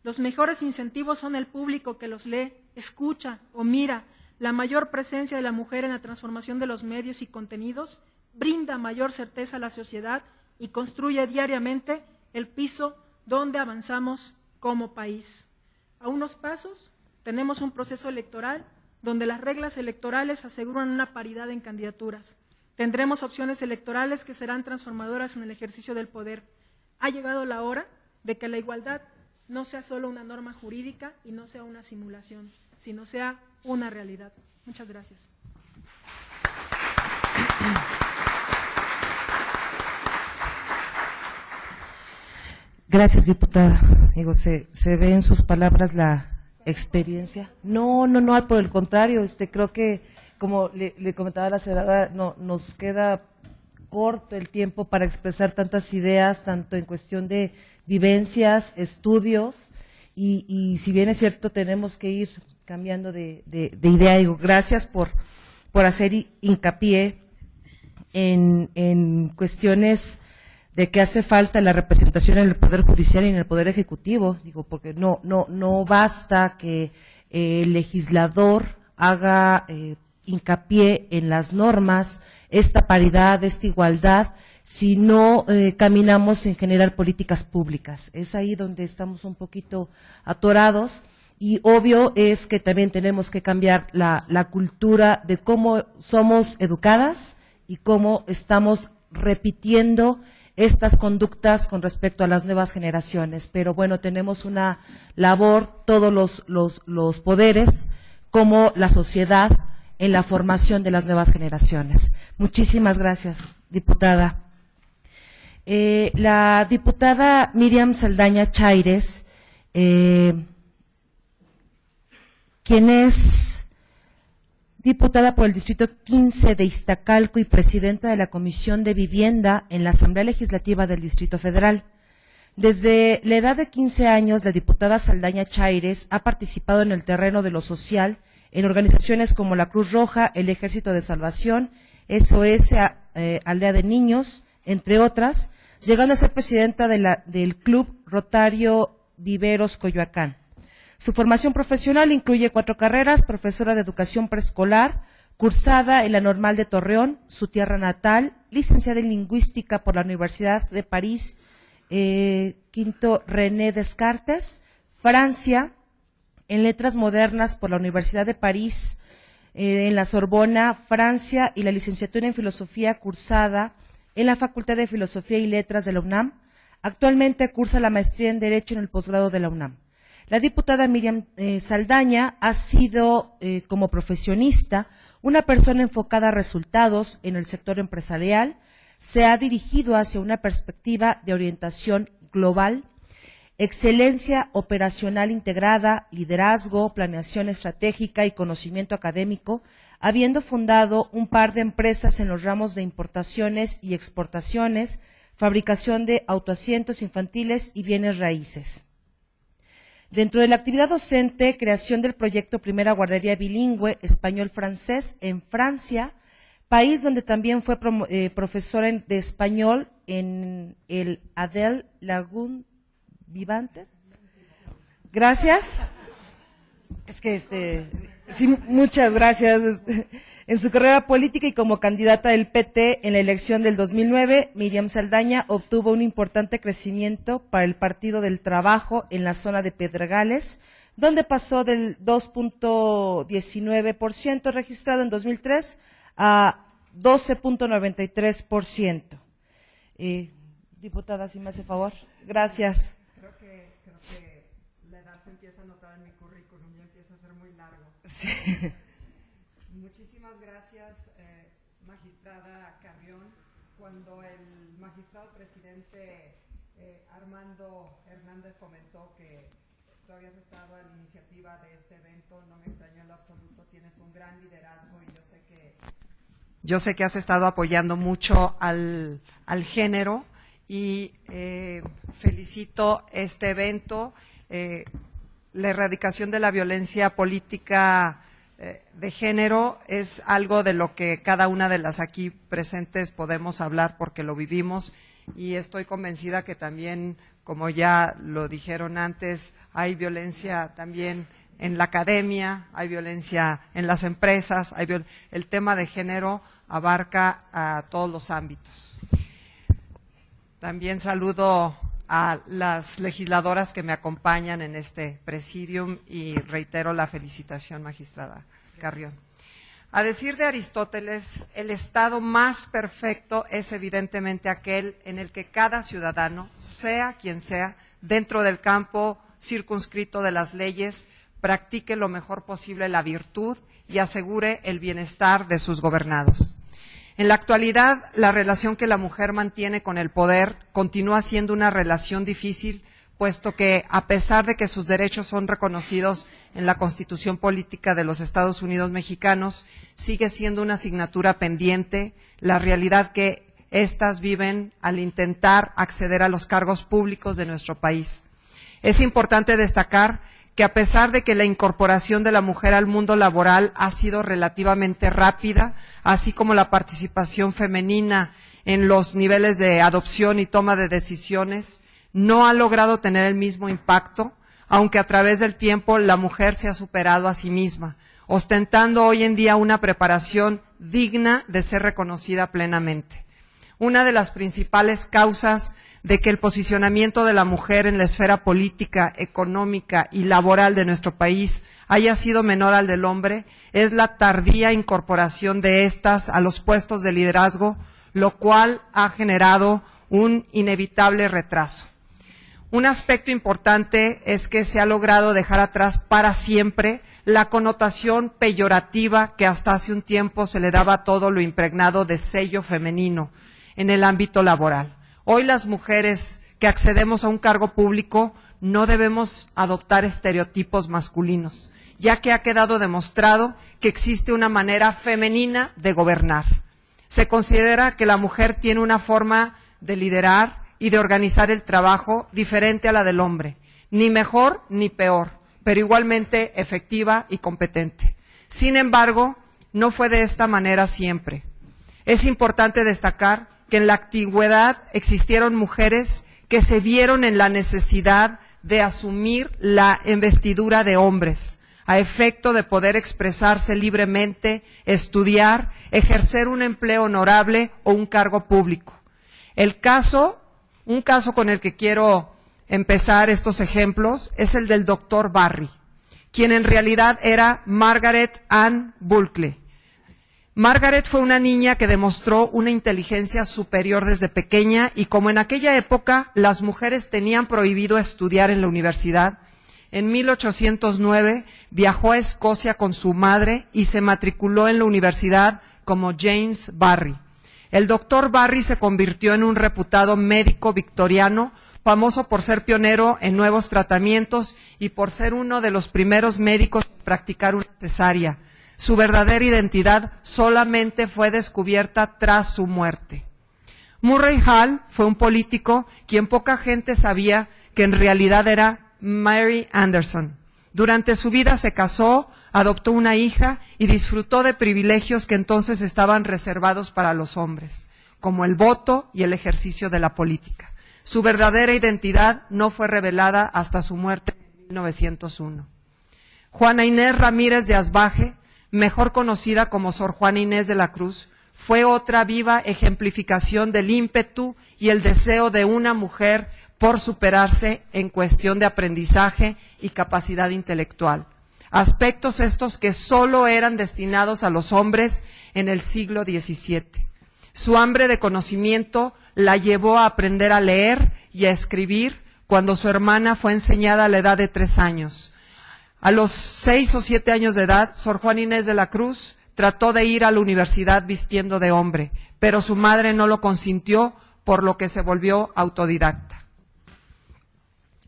Los mejores incentivos son el público que los lee, escucha o mira. La mayor presencia de la mujer en la transformación de los medios y contenidos brinda mayor certeza a la sociedad y construye diariamente el piso donde avanzamos como país. A unos pasos tenemos un proceso electoral donde las reglas electorales aseguran una paridad en candidaturas. Tendremos opciones electorales que serán transformadoras en el ejercicio del poder. Ha llegado la hora de que la igualdad no sea solo una norma jurídica y no sea una simulación, sino sea una realidad. Muchas gracias. Gracias, diputada. Digo, se ve en sus palabras experiencia. No, por el contrario, creo que, como le comentaba la senadora, no, nos queda corto el tiempo para expresar tantas ideas, tanto en cuestión de vivencias, estudios, y si bien es cierto, tenemos que ir cambiando de idea. Digo, gracias por hacer hincapié en cuestiones de que hace falta la representación en el Poder Judicial y en el Poder Ejecutivo, digo, porque no basta que el legislador haga hincapié en las normas, esta paridad, esta igualdad, si no caminamos en generar políticas públicas. Es ahí donde estamos un poquito atorados, y obvio es que también tenemos que cambiar la cultura de cómo somos educadas y cómo estamos repitiendo estas conductas con respecto a las nuevas generaciones. Pero bueno, tenemos una labor, todos los poderes, como la sociedad, en la formación de las nuevas generaciones. Muchísimas gracias, diputada. La diputada Miriam Saldaña Chaires, quien es diputada por el Distrito 15 de Iztacalco y presidenta de la Comisión de Vivienda en la Asamblea Legislativa del Distrito Federal. Desde la edad de 15 años, la diputada Saldaña Chaires ha participado en el terreno de lo social en organizaciones como la Cruz Roja, el Ejército de Salvación, SOS, Aldea de Niños, entre otras, llegando a ser presidenta del Club Rotario Viveros Coyoacán. Su formación profesional incluye 4 carreras: profesora de educación preescolar, cursada en la Normal de Torreón, su tierra natal, licenciada en lingüística por la Universidad de París, Quinto René Descartes, Francia, en letras modernas por la Universidad de París, en la Sorbona, Francia, y la licenciatura en filosofía cursada en la Facultad de Filosofía y Letras de la UNAM. Actualmente cursa la maestría en Derecho en el posgrado de la UNAM. La diputada Miriam Saldaña ha sido, como profesionista, una persona enfocada a resultados en el sector empresarial. Se ha dirigido hacia una perspectiva de orientación global, excelencia operacional integrada, liderazgo, planeación estratégica y conocimiento académico, habiendo fundado un par de empresas en los ramos de importaciones y exportaciones, fabricación de autoasientos infantiles y bienes raíces. Dentro de la actividad docente, creación del proyecto Primera Guardería Bilingüe Español-Francés en Francia, país donde también fue profesora de español en el Adel Lagún Vivantes. Gracias. Es que sí, muchas gracias. En su carrera política y como candidata del PT en la elección del 2009, Miriam Saldaña obtuvo un importante crecimiento para el Partido del Trabajo en la zona de Pedregales, donde pasó del 2.19% registrado en 2003 a 12.93%. Diputada, si me hace favor. Gracias. Creo que la edad se empieza a notar en mi currículum, ya empieza a ser muy largo. Sí. Muchísimas gracias, magistrada Carrión. Cuando el magistrado presidente Armando Hernández comentó que tú habías estado a la iniciativa de este evento, no me extrañó en lo absoluto. Tienes un gran liderazgo y yo sé que has estado apoyando mucho al género, y felicito este evento. La erradicación de la violencia política de género es algo de lo que cada una de las aquí presentes podemos hablar porque lo vivimos, y estoy convencida que también, como ya lo dijeron antes, hay violencia también en la academia, hay violencia en las empresas, el tema de género abarca a todos los ámbitos. También saludo a las legisladoras que me acompañan en este presidium y reitero la felicitación, magistrada Carrión. A decir de Aristóteles, el Estado más perfecto es evidentemente aquel en el que cada ciudadano, sea quien sea, dentro del campo circunscrito de las leyes, practique lo mejor posible la virtud y asegure el bienestar de sus gobernados. En la actualidad, la relación que la mujer mantiene con el poder continúa siendo una relación difícil puesto que a pesar de que sus derechos son reconocidos en la Constitución Política de los Estados Unidos Mexicanos, sigue siendo una asignatura pendiente la realidad que éstas viven al intentar acceder a los cargos públicos de nuestro país. Es importante destacar que a pesar de que la incorporación de la mujer al mundo laboral ha sido relativamente rápida, así como la participación femenina en los niveles de adopción y toma de decisiones, no ha logrado tener el mismo impacto, aunque a través del tiempo la mujer se ha superado a sí misma, ostentando hoy en día una preparación digna de ser reconocida plenamente. Una de las principales causas de que el posicionamiento de la mujer en la esfera política, económica y laboral de nuestro país haya sido menor al del hombre es la tardía incorporación de éstas a los puestos de liderazgo, lo cual ha generado un inevitable retraso. Un aspecto importante es que se ha logrado dejar atrás para siempre la connotación peyorativa que hasta hace un tiempo se le daba a todo lo impregnado de sello femenino en el ámbito laboral. Hoy las mujeres que accedemos a un cargo público no debemos adoptar estereotipos masculinos, ya que ha quedado demostrado que existe una manera femenina de gobernar. Se considera que la mujer tiene una forma de liderar y de organizar el trabajo diferente a la del hombre, ni mejor ni peor, pero igualmente efectiva y competente. Sin embargo, no fue de esta manera siempre. Es importante destacar que en la antigüedad existieron mujeres que se vieron en la necesidad de asumir la investidura de hombres, a efecto de poder expresarse libremente, estudiar, ejercer un empleo honorable o un cargo público. Un caso con el que quiero empezar estos ejemplos es el del doctor Barry, quien en realidad era Margaret Ann Bulkley. Margaret fue una niña que demostró una inteligencia superior desde pequeña y como en aquella época las mujeres tenían prohibido estudiar en la universidad, en 1809 viajó a Escocia con su madre y se matriculó en la universidad como James Barry. El doctor Barry se convirtió en un reputado médico victoriano, famoso por ser pionero en nuevos tratamientos y por ser uno de los primeros médicos en practicar una cesárea. Su verdadera identidad solamente fue descubierta tras su muerte. Murray Hall fue un político quien poca gente sabía que en realidad era Mary Anderson. Durante su vida se casó, adoptó una hija y disfrutó de privilegios que entonces estaban reservados para los hombres, como el voto y el ejercicio de la política. Su verdadera identidad no fue revelada hasta su muerte en 1901. Juana Inés Ramírez de Asbaje, mejor conocida como Sor Juana Inés de la Cruz, fue otra viva ejemplificación del ímpetu y el deseo de una mujer por superarse en cuestión de aprendizaje y capacidad intelectual. Aspectos estos que solo eran destinados a los hombres en el siglo XVII. Su hambre de conocimiento la llevó a aprender a leer y a escribir cuando su hermana fue enseñada a la edad de 3 años. A los 6 o 7 años de edad, Sor Juana Inés de la Cruz trató de ir a la universidad vistiendo de hombre, pero su madre no lo consintió, por lo que se volvió autodidacta.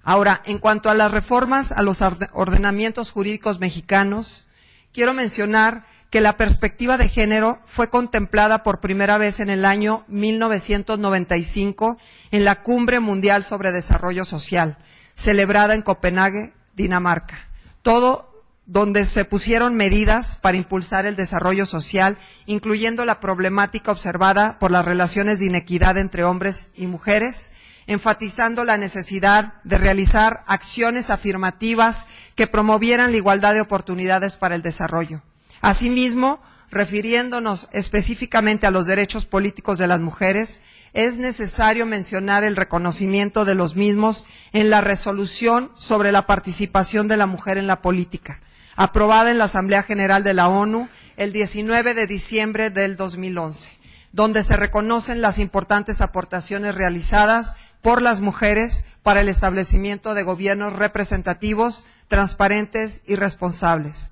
Ahora, en cuanto a las reformas a los ordenamientos jurídicos mexicanos, quiero mencionar que la perspectiva de género fue contemplada por primera vez en el año 1995 en la Cumbre Mundial sobre Desarrollo Social, celebrada en Copenhague, Dinamarca. Todo donde se pusieron medidas para impulsar el desarrollo social, incluyendo la problemática observada por las relaciones de inequidad entre hombres y mujeres, enfatizando la necesidad de realizar acciones afirmativas que promovieran la igualdad de oportunidades para el desarrollo. Asimismo, refiriéndonos específicamente a los derechos políticos de las mujeres, es necesario mencionar el reconocimiento de los mismos en la resolución sobre la participación de la mujer en la política, aprobada en la Asamblea General de la ONU el 19 de diciembre del 2011, donde se reconocen las importantes aportaciones realizadas por las mujeres para el establecimiento de gobiernos representativos, transparentes y responsables.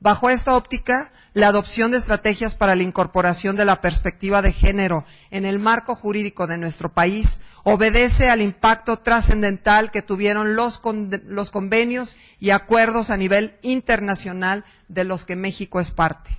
Bajo esta óptica, la adopción de estrategias para la incorporación de la perspectiva de género en el marco jurídico de nuestro país obedece al impacto trascendental que tuvieron los convenios y acuerdos a nivel internacional de los que México es parte.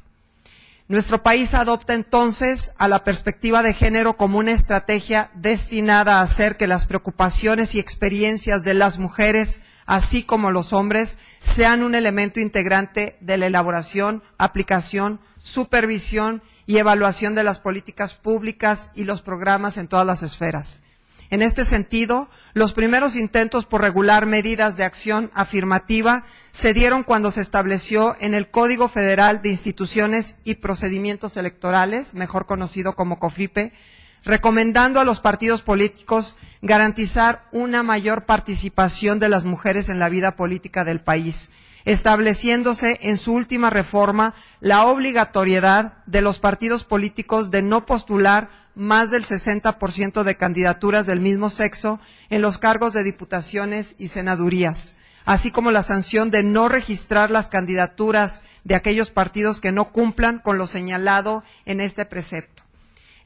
Nuestro país adopta entonces a la perspectiva de género como una estrategia destinada a hacer que las preocupaciones y experiencias de las mujeres, así como los hombres, sean un elemento integrante de la elaboración, aplicación, supervisión y evaluación de las políticas públicas y los programas en todas las esferas. En este sentido, los primeros intentos por regular medidas de acción afirmativa se dieron cuando se estableció en el Código Federal de Instituciones y Procedimientos Electorales, mejor conocido como COFIPE, recomendando a los partidos políticos garantizar una mayor participación de las mujeres en la vida política del país, estableciéndose en su última reforma la obligatoriedad de los partidos políticos de no postular más del 60% de candidaturas del mismo sexo en los cargos de diputaciones y senadurías, así como la sanción de no registrar las candidaturas de aquellos partidos que no cumplan con lo señalado en este precepto.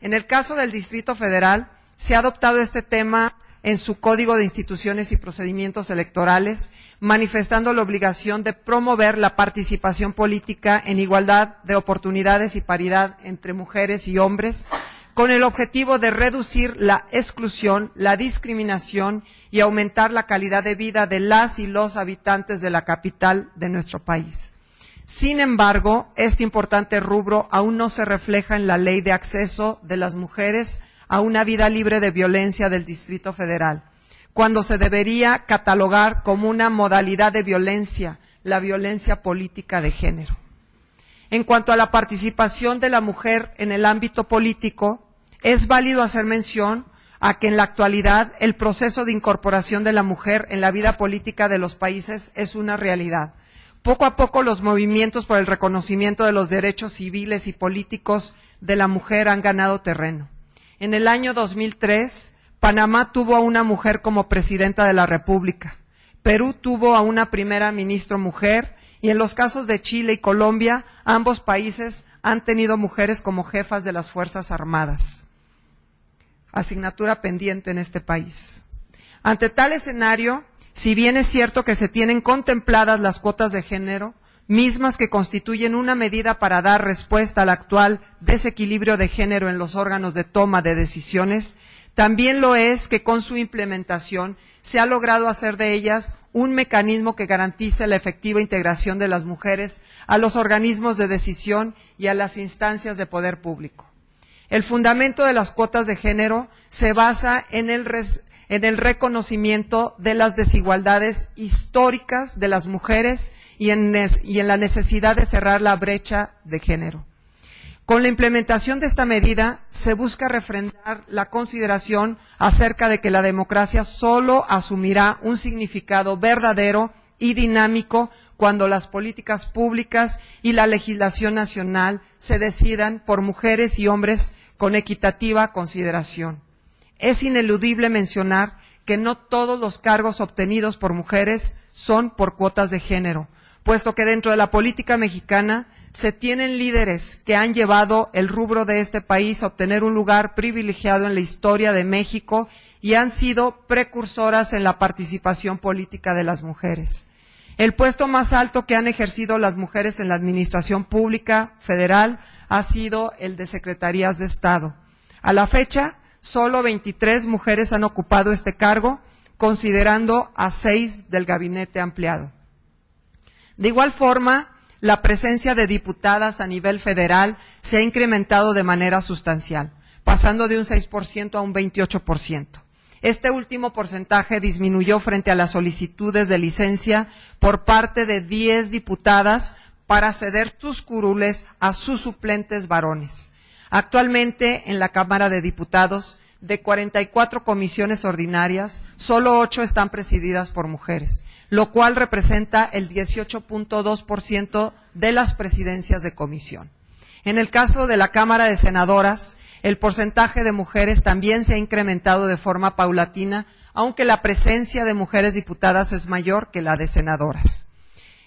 En el caso del Distrito Federal, se ha adoptado este tema en su Código de Instituciones y Procedimientos Electorales, manifestando la obligación de promover la participación política en igualdad de oportunidades y paridad entre mujeres y hombres, con el objetivo de reducir la exclusión, la discriminación y aumentar la calidad de vida de las y los habitantes de la capital de nuestro país. Sin embargo, este importante rubro aún no se refleja en la Ley de Acceso de las Mujeres a una vida libre de violencia del Distrito Federal, cuando se debería catalogar como una modalidad de violencia, la violencia política de género. En cuanto a la participación de la mujer en el ámbito político, es válido hacer mención a que en la actualidad el proceso de incorporación de la mujer en la vida política de los países es una realidad. Poco a poco los movimientos por el reconocimiento de los derechos civiles y políticos de la mujer han ganado terreno. En el año 2003, Panamá tuvo a una mujer como presidenta de la República. Perú tuvo a una primera ministra mujer y en los casos de Chile y Colombia, ambos países han tenido mujeres como jefas de las Fuerzas Armadas. Asignatura pendiente en este país. Ante tal escenario, si bien es cierto que se tienen contempladas las cuotas de género, mismas que constituyen una medida para dar respuesta al actual desequilibrio de género en los órganos de toma de decisiones, también lo es que con su implementación se ha logrado hacer de ellas un mecanismo que garantice la efectiva integración de las mujeres a los organismos de decisión y a las instancias de poder público. El fundamento de las cuotas de género se basa en el reconocimiento de las desigualdades históricas de las mujeres y en la necesidad de cerrar la brecha de género. Con la implementación de esta medida se busca refrendar la consideración acerca de que la democracia solo asumirá un significado verdadero y dinámico cuando las políticas públicas y la legislación nacional se decidan por mujeres y hombres con equitativa consideración. Es ineludible mencionar que no todos los cargos obtenidos por mujeres son por cuotas de género, puesto que dentro de la política mexicana se tienen líderes que han llevado el rubro de este país a obtener un lugar privilegiado en la historia de México y han sido precursoras en la participación política de las mujeres. El puesto más alto que han ejercido las mujeres en la administración pública federal ha sido el de secretarías de Estado. A la fecha, solo 23 mujeres han ocupado este cargo, considerando a 6 del gabinete ampliado. De igual forma, la presencia de diputadas a nivel federal se ha incrementado de manera sustancial, pasando de un 6% a un 28%. Este último porcentaje disminuyó frente a las solicitudes de licencia por parte de 10 diputadas para ceder sus curules a sus suplentes varones. Actualmente, en la Cámara de Diputados, de 44 comisiones ordinarias, solo 8 están presididas por mujeres, lo cual representa el 18.2% de las presidencias de comisión. En el caso de la Cámara de Senadoras, el porcentaje de mujeres también se ha incrementado de forma paulatina, aunque la presencia de mujeres diputadas es mayor que la de senadoras.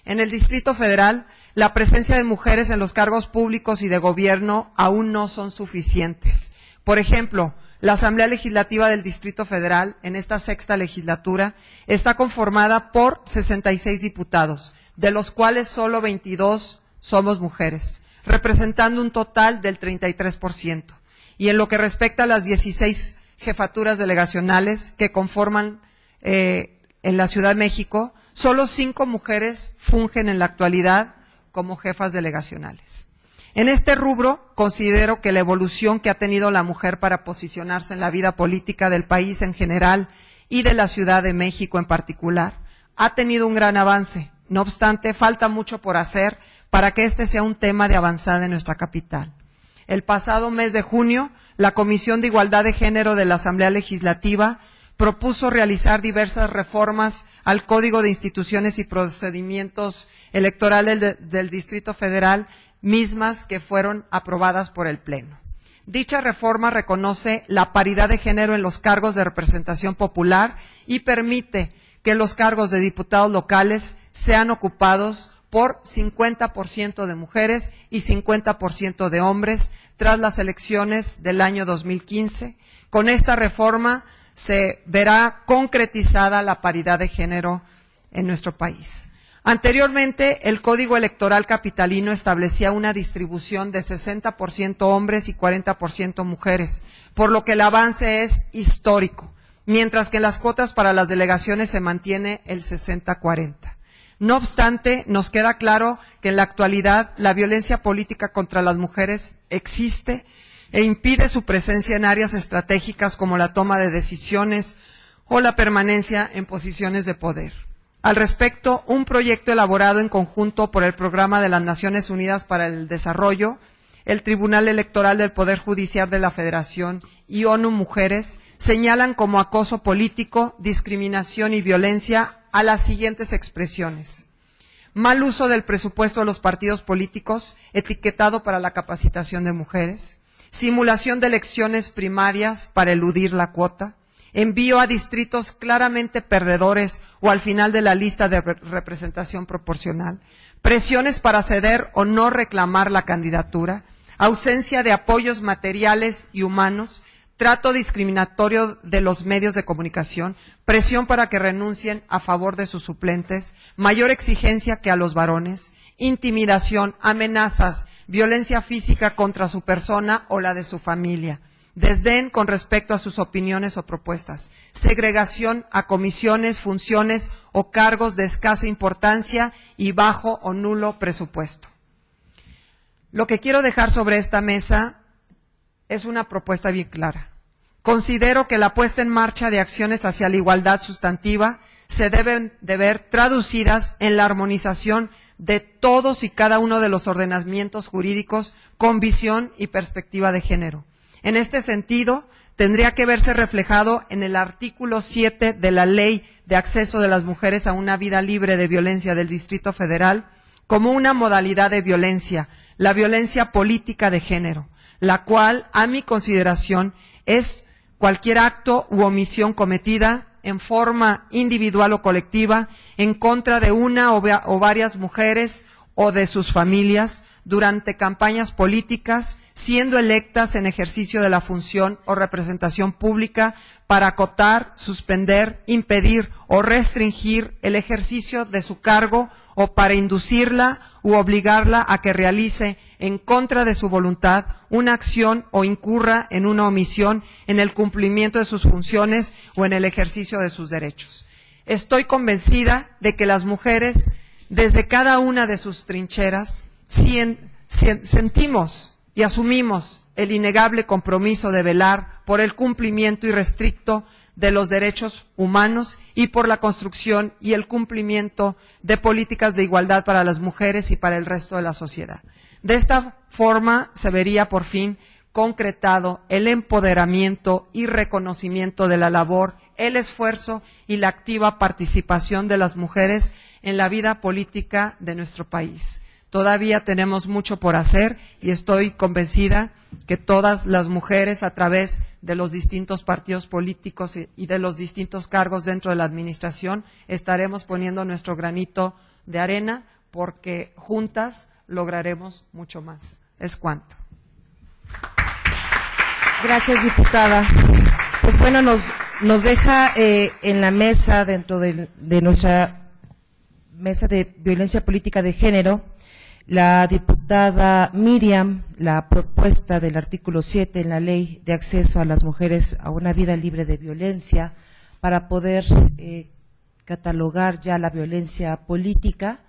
En el Distrito Federal, la presencia de mujeres en los cargos públicos y de gobierno aún no son suficientes. Por ejemplo, la Asamblea Legislativa del Distrito Federal, en esta 6ª legislatura, está conformada por 66 diputados, de los cuales solo 22 somos mujeres, representando un total del 33%. Y en lo que respecta a las 16 jefaturas delegacionales que conforman en la Ciudad de México, solo 5 mujeres fungen en la actualidad como jefas delegacionales. En este rubro, considero que la evolución que ha tenido la mujer para posicionarse en la vida política del país en general y de la Ciudad de México en particular ha tenido un gran avance. No obstante, falta mucho por hacer para que este sea un tema de avanzada en nuestra capital. El pasado mes de junio, la Comisión de Igualdad de Género de la Asamblea Legislativa propuso realizar diversas reformas al Código de Instituciones y Procedimientos Electorales del Distrito Federal, mismas que fueron aprobadas por el Pleno. Dicha reforma reconoce la paridad de género en los cargos de representación popular y permite que los cargos de diputados locales sean ocupados por 50% de mujeres y 50% de hombres tras las elecciones del año 2015. Con esta reforma se verá concretizada la paridad de género en nuestro país. Anteriormente, el Código Electoral capitalino establecía una distribución de 60% hombres y 40% mujeres, por lo que el avance es histórico, mientras que en las cuotas para las delegaciones se mantiene el 60-40. No obstante, nos queda claro que en la actualidad la violencia política contra las mujeres existe e impide su presencia en áreas estratégicas como la toma de decisiones o la permanencia en posiciones de poder. Al respecto, un proyecto elaborado en conjunto por el Programa de las Naciones Unidas para el Desarrollo, el Tribunal Electoral del Poder Judicial de la Federación y ONU Mujeres señalan como acoso político, discriminación y violencia a las siguientes expresiones: mal uso del presupuesto de los partidos políticos, etiquetado para la capacitación de mujeres; simulación de elecciones primarias para eludir la cuota; envío a distritos claramente perdedores o al final de la lista de representación proporcional; presiones para ceder o no reclamar la candidatura; ausencia de apoyos materiales y humanos; trato discriminatorio de los medios de comunicación; presión para que renuncien a favor de sus suplentes; mayor exigencia que a los varones; intimidación, amenazas, violencia física contra su persona o la de su familia; desdén con respecto a sus opiniones o propuestas; segregación a comisiones, funciones o cargos de escasa importancia y bajo o nulo presupuesto. Lo que quiero dejar sobre esta mesa es una propuesta bien clara. Considero que la puesta en marcha de acciones hacia la igualdad sustantiva se deben de ver traducidas en la armonización de todos y cada uno de los ordenamientos jurídicos con visión y perspectiva de género. En este sentido, tendría que verse reflejado en el artículo 7 de la Ley de Acceso de las Mujeres a una Vida Libre de Violencia del Distrito Federal como una modalidad de violencia, la violencia política de género, la cual, a mi consideración, es cualquier acto u omisión cometida en forma individual o colectiva en contra de una o varias mujeres o de sus familias durante campañas políticas, siendo electas en ejercicio de la función o representación pública para acotar, suspender, impedir o restringir el ejercicio de su cargo o para inducirla u obligarla a que realice en contra de su voluntad una acción o incurra en una omisión en el cumplimiento de sus funciones o en el ejercicio de sus derechos. Estoy convencida de que las mujeres, desde cada una de sus trincheras, sentimos y asumimos el innegable compromiso de velar por el cumplimiento irrestricto de los derechos humanos y por la construcción y el cumplimiento de políticas de igualdad para las mujeres y para el resto de la sociedad. De esta forma se vería por fin concretado el empoderamiento y reconocimiento de la labor, el esfuerzo y la activa participación de las mujeres en la vida política de nuestro país. Todavía tenemos mucho por hacer y estoy convencida que todas las mujeres, a través de los distintos partidos políticos y de los distintos cargos dentro de la administración, estaremos poniendo nuestro granito de arena porque juntas lograremos mucho más. Es cuanto. Gracias, diputada. Pues bueno, nos deja en la mesa, dentro de nuestra mesa de violencia política de género, la diputada Miriam, la propuesta del artículo 7 en la Ley de Acceso a las Mujeres a una Vida Libre de Violencia, para poder catalogar ya la violencia política.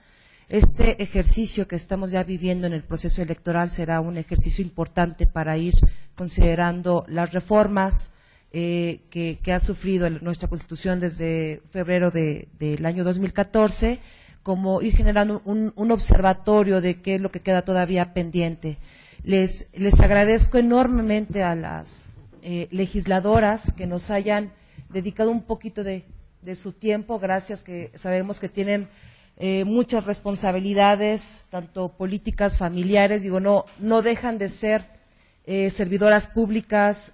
Este ejercicio que estamos ya viviendo en el proceso electoral será un ejercicio importante para ir considerando las reformas que ha sufrido nuestra Constitución desde febrero del año 2014, como ir generando un observatorio de qué es lo que queda todavía pendiente. Les agradezco enormemente a las legisladoras que nos hayan dedicado un poquito de su tiempo. Gracias, que sabemos que tienen muchas responsabilidades, tanto políticas, familiares, no dejan de ser servidoras públicas,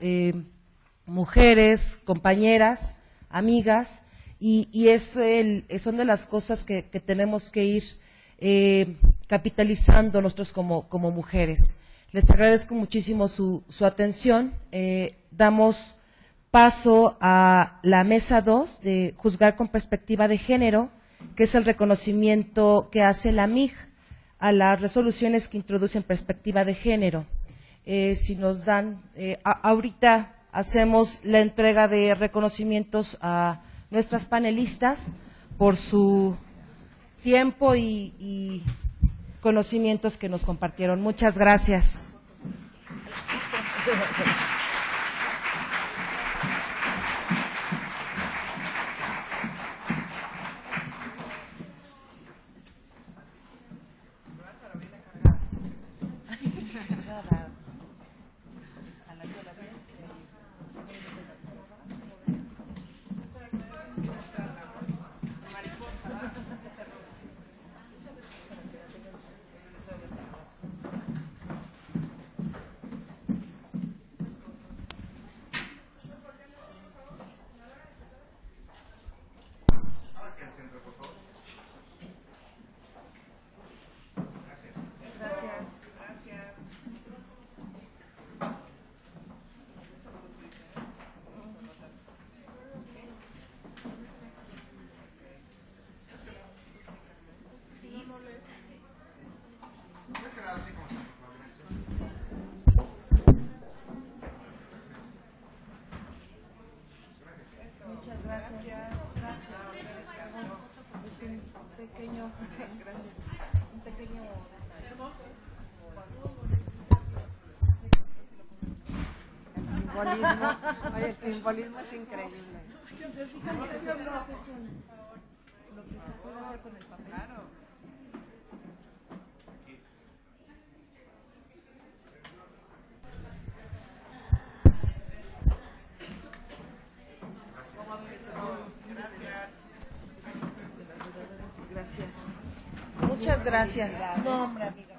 mujeres, compañeras, amigas, y son de las cosas que tenemos que ir capitalizando nosotros como mujeres. Les agradezco muchísimo su atención. Damos paso a la mesa 2 de Juzgar con Perspectiva de Género, que es el reconocimiento que hace la MIG a las resoluciones que introducen perspectiva de género. Si nos dan, ahorita hacemos la entrega de reconocimientos a nuestras panelistas por su tiempo y conocimientos que nos compartieron. Muchas gracias. Muchas gracias. Es un pequeño, gracias. Un pequeño hermoso. El simbolismo, oye, el simbolismo es increíble. Lo que se puede hacer con el papel. Claro. Gracias. Muchas gracias. No, hombre, amiga.